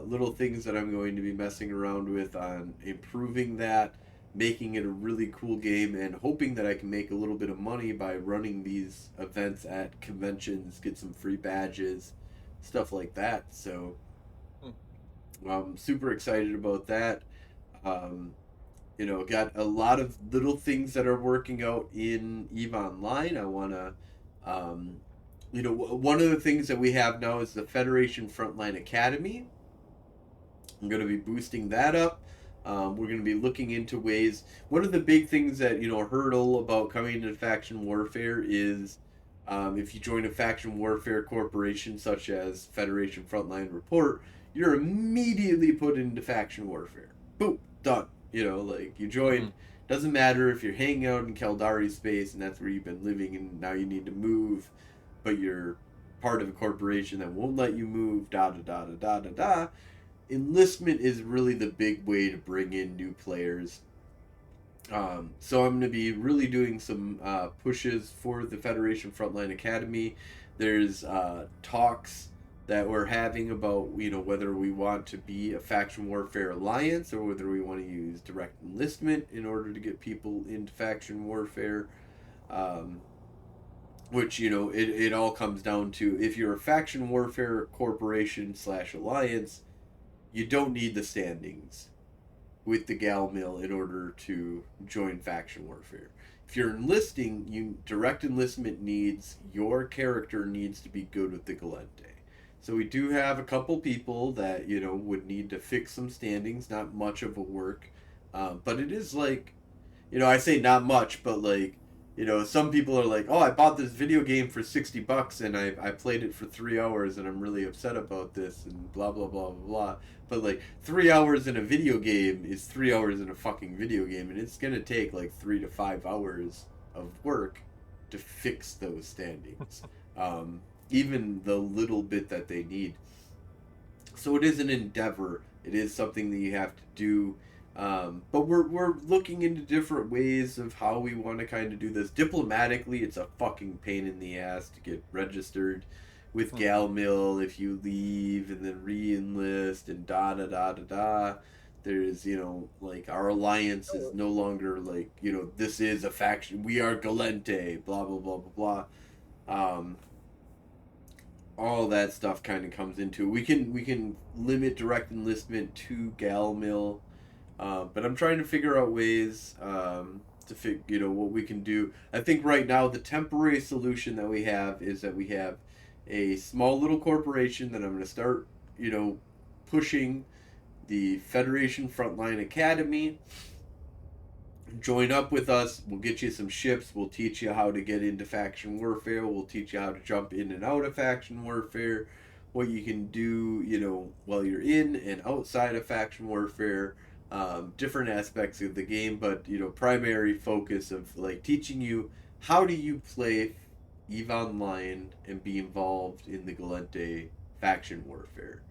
little things that I'm going to be messing around with on improving that, making it a really cool game, and hoping that I can make a little bit of money by running these events at conventions, get some free badges, stuff like that. So I'm super excited about that. You know, got a lot of little things that are working out in EVE Online. I want to, you know, one of the things that we have now is the Federation Frontline Academy. I'm going to be boosting that up. We're going to be looking into ways. One of the big things that, you know, hurdle about coming into faction warfare is if you join a faction warfare corporation such as Federation Frontline Report, you're immediately put into faction warfare. Boom, done. You know, like you join. Doesn't matter if you're hanging out in Caldari space and that's where you've been living and now you need to move, but you're part of a corporation that won't let you move. Da da da da da da da. Enlistment is really the big way to bring in new players. So I'm going to be really doing some pushes for the Federation Frontline Academy. There's talks that we're having about, you know, whether we want to be a faction warfare alliance or whether we want to use direct enlistment in order to get people into faction warfare. Which, you know, it all comes down to, if you're a faction warfare corporation / alliance, you don't need the standings with the Gal Mill in order to join faction warfare. If you're enlisting, direct enlistment needs, your character needs to be good with the Galente. So we do have a couple people that, you know, would need to fix some standings, not much of a work. But it is like, you know, I say not much, but like, you know, some people are like, oh, I bought this video game for $60 and I played it for 3 hours and I'm really upset about this and blah, blah, blah, blah, blah. But like 3 hours in a video game is 3 hours in a fucking video game, and it's going to take like 3 to 5 hours of work to fix those standings. Even the little bit that they need. So it is an endeavor. It is something that you have to do. But we're looking into different ways of how we want to kind of do this. Diplomatically, it's a fucking pain in the ass to get registered with Gal Mill if you leave and then re-enlist and da da da da da. There's, you know, like our alliance is no longer like, you know, this is a faction. We are Galente, blah, blah, blah, blah, blah. All that stuff kind of comes into it. We can limit direct enlistment to Gal Mill, but I'm trying to figure out ways to you know, what we can do. I think right now the temporary solution that we have is that we have a small little corporation that I'm going to start, you know, pushing the Federation Frontline Academy. Join up with us. We'll get you some ships. We'll teach you how to get into faction warfare. We'll teach you how to jump in and out of faction warfare. What you can do, you know, while you're in and outside of faction warfare. Different aspects of the game, but, you know, primary focus of like teaching you how do you play EVE Online and be involved in the Galente faction warfare.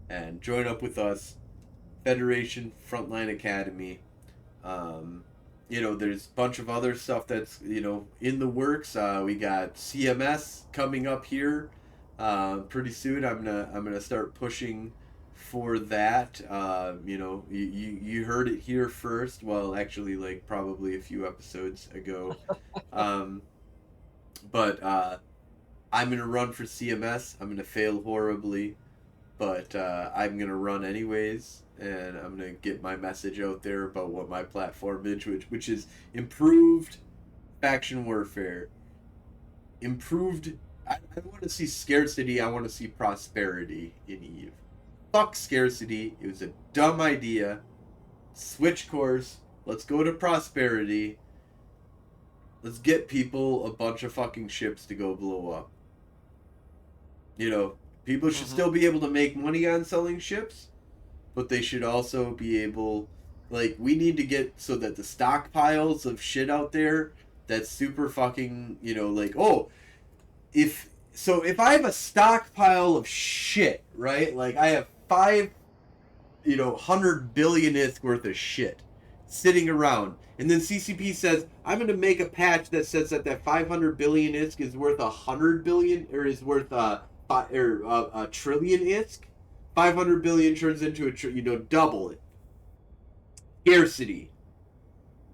And join up with us. Federation Frontline Academy. You know, there's a bunch of other stuff that's, you know, in the works. We got CMS coming up here pretty soon. I'm gonna start pushing for that. You know, you heard it here first. Well, actually, like probably a few episodes ago. But I'm gonna run for CMS. I'm gonna fail horribly, but I'm gonna run anyways. And I'm going to get my message out there about what my platform is, which is improved faction warfare. Improved... I want to see scarcity, I want to see prosperity in EVE. Fuck scarcity, it was a dumb idea. Switch course, let's go to prosperity. Let's get people a bunch of fucking ships to go blow up. You know, people should still be able to make money on selling ships, but they should also be able, like, we need to get so that the stockpiles of shit out there that's super fucking, you know, like, oh, if I have a stockpile of shit, right? Like, I have 100 billion ISK worth of shit sitting around, and then CCP says, I'm going to make a patch that says that 500 billion ISK is worth 100 billion, or is worth a trillion ISK. 500 billion turns into double it. Scarcity.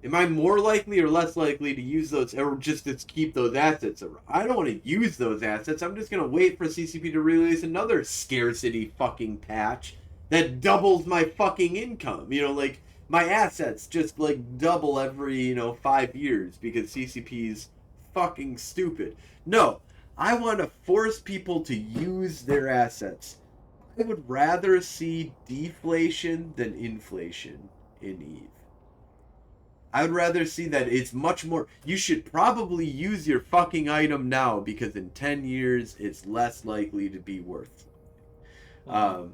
Am I more likely or less likely to use those, or just to keep those assets around? I don't want to use those assets. I'm just going to wait for CCP to release another scarcity fucking patch that doubles my fucking income. You know, like, my assets just, like, double every, 5 years because CCP's fucking stupid. No, I want to force people to use their assets. I would rather see deflation than inflation in EVE. I would rather see that it's much more... You should probably use your fucking item now because in 10 years it's less likely to be worth. Now,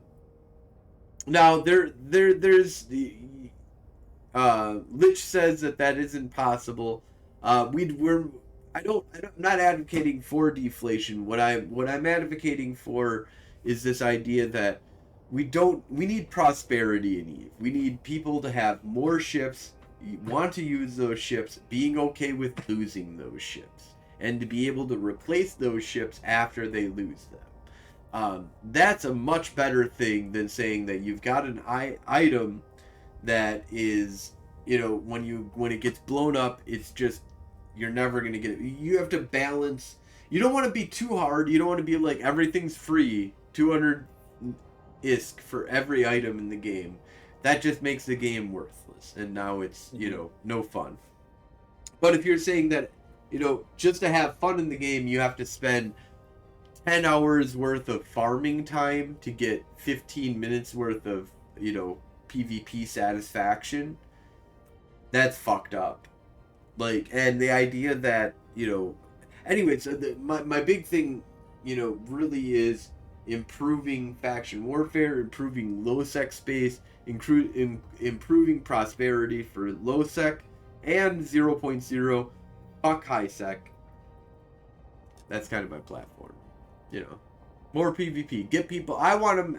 there's the... Lich says that isn't possible. I'm not advocating for deflation. What I'm advocating for is this idea that we need prosperity in EVE. We need people to have more ships, want to use those ships, being okay with losing those ships, and to be able to replace those ships after they lose them. That's a much better thing than saying that you've got an item that is, when it gets blown up, it's just, you're never going to get it. You have to balance. You don't want to be too hard. You don't want to be like, everything's free, 200 ISK for every item in the game. That just makes the game worthless. And now it's, no fun. But if you're saying that, just to have fun in the game, you have to spend 10 hours worth of farming time to get 15 minutes worth of, PvP satisfaction, that's fucked up. Like, and the idea that, anyways, my big thing, really is improving faction warfare, improving low-sec space, improving prosperity for low-sec, and 0.0, fuck high-sec. That's kind of my platform, More PvP. Get people... I want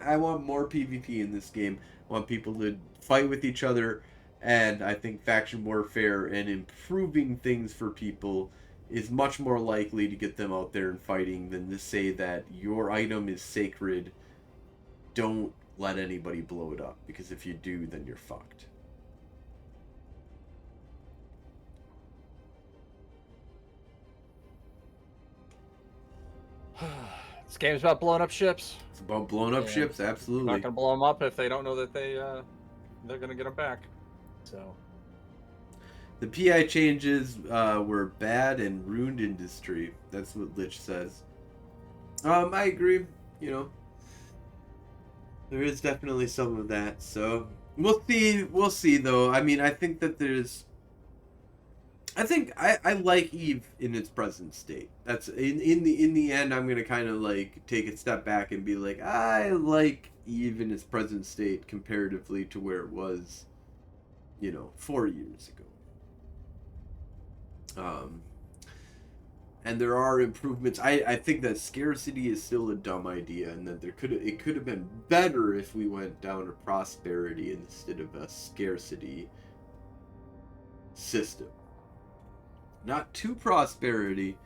more PvP in this game. I want people to fight with each other, and I think faction warfare and improving things for people is much more likely to get them out there and fighting than to say that your item is sacred, don't let anybody blow it up, because if you do, then you're fucked. This game's about blowing up ships. It's about blowing up ships, absolutely. Not gonna blow them up if they don't know that they're gonna get them back. So the PI changes were bad and ruined industry. That's what Lich says. I agree. There is definitely some of that. So we'll see. We'll see, though. I mean, I think that there's. I think I like EVE in its present state. That's in the end. I'm gonna kind of like take a step back and be like, I like EVE in its present state comparatively to where it was, 4 years ago. And there are improvements. I think that scarcity is still a dumb idea, and that it could have been better if we went down to prosperity instead of a scarcity system. Not to prosperity,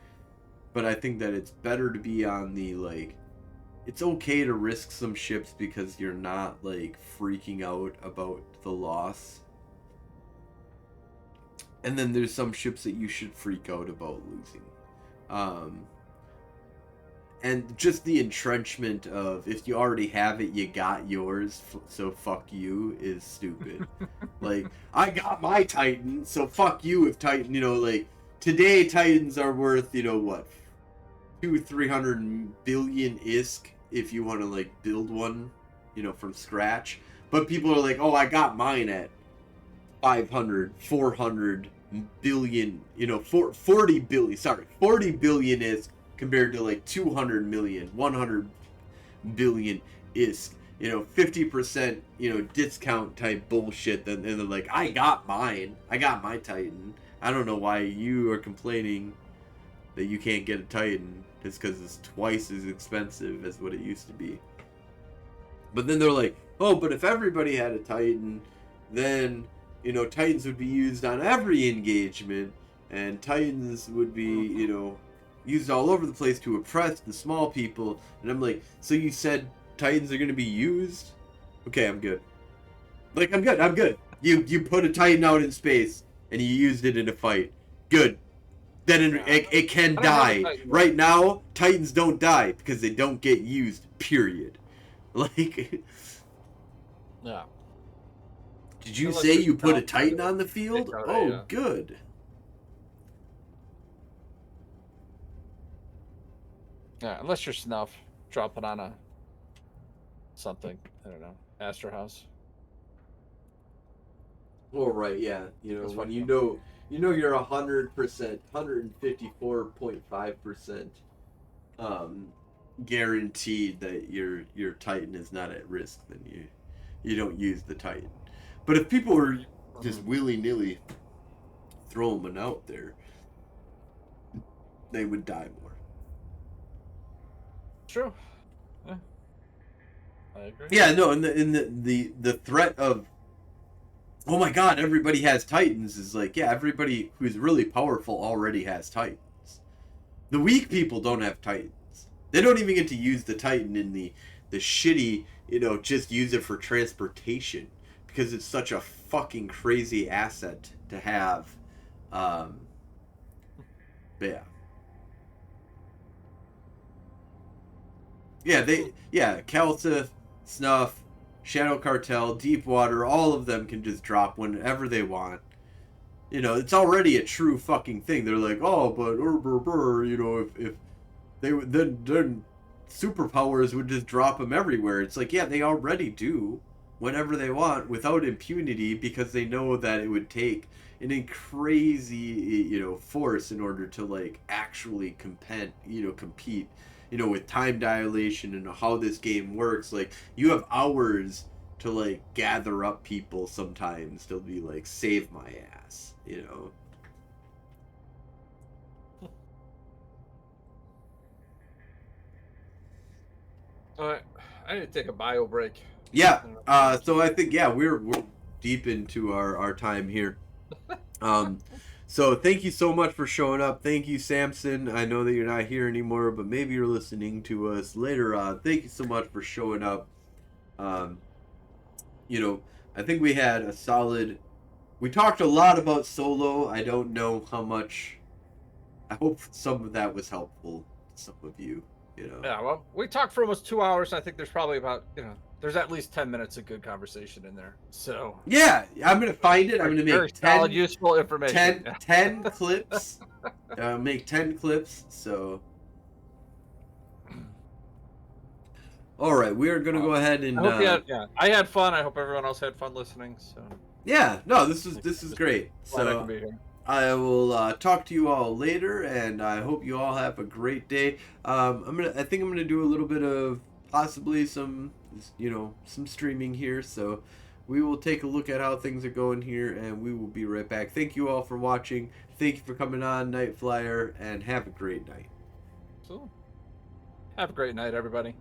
but I think that it's better to be on the, like, it's okay to risk some ships because you're not, like, freaking out about the loss. And then there's some ships that you should freak out about losing. And just the entrenchment of, if you already have it, you got yours, so fuck you, is stupid. Like, I got my Titan, so fuck you if Titan, like, today Titans are worth, what, 200-300 billion ISK if you want to, like, build one, from scratch. But people are like, oh, I got mine at 500, 400 billion, 40 billion, 40 billion is compared to like 200 million, 100 billion is, 50%, discount type bullshit. Then they're like, I got my Titan. I don't know why you are complaining that you can't get a Titan. It's because it's twice as expensive as what it used to be. But then they're like, oh, but if everybody had a Titan, then, Titans would be used on every engagement, and Titans would be, used all over the place to oppress the small people. And I'm like, so you said Titans are going to be used? Okay, I'm good. Like, I'm good. You put a Titan out in space, and you used it in a fight. Good. Then it can die. Right now, Titans don't die because they don't get used, period. Like... Yeah. Did you say you put a Titan on the field? Oh, good. Yeah, unless you're Snuff, drop it on a something. I don't know, Astro House. Oh right, yeah. When you're 100%, 154.5% guaranteed that your Titan is not at risk, then you don't use the Titan. But if people were just willy-nilly throwing one out there, they would die more. True. Yeah. I agree. Yeah, no, and the threat of, oh my god, everybody has Titans is like, yeah, everybody who's really powerful already has Titans. The weak people don't have Titans. They don't even get to use the Titan in the shitty, just use it for transportation. Because it's such a fucking crazy asset to have. But yeah. Kelta, Snuff, Shadow Cartel, Deepwater, all of them can just drop whenever they want. It's already a true fucking thing. They're like, oh, but if they would, then superpowers would just drop them everywhere. It's like, yeah, they already do. Whenever they want, without impunity, because they know that it would take an crazy, force in order to like actually compete, with time dilation and how this game works. Like, you have hours to like gather up people sometimes to be like, save my ass, All right, I need to take a bio break. Yeah. So I think we're deep into our time here. So thank you so much for showing up. Thank you, Samson. I know that you're not here anymore, but maybe you're listening to us later on. Thank you so much for showing up. I think we had a solid. We talked a lot about solo. I don't know how much. I hope some of that was helpful to some of you. Yeah, well, we talked for almost 2 hours. I think there's probably about, there's at least 10 minutes of good conversation in there. So yeah, I'm gonna find it. I'm gonna make 10 solid, useful information. 10 clips. Make 10 clips. So, all right, we are gonna go ahead and. I had fun. I hope everyone else had fun listening. So. Yeah, no, this is great. Glad I can be here. I will talk to you all later, and I hope you all have a great day. I think I'm gonna do a little bit of possibly some streaming here. So we will take a look at how things are going here, and we will be right back. Thank you all for watching. Thank you for coming on, Night Flyer, and have a great night. So, have a great night, everybody.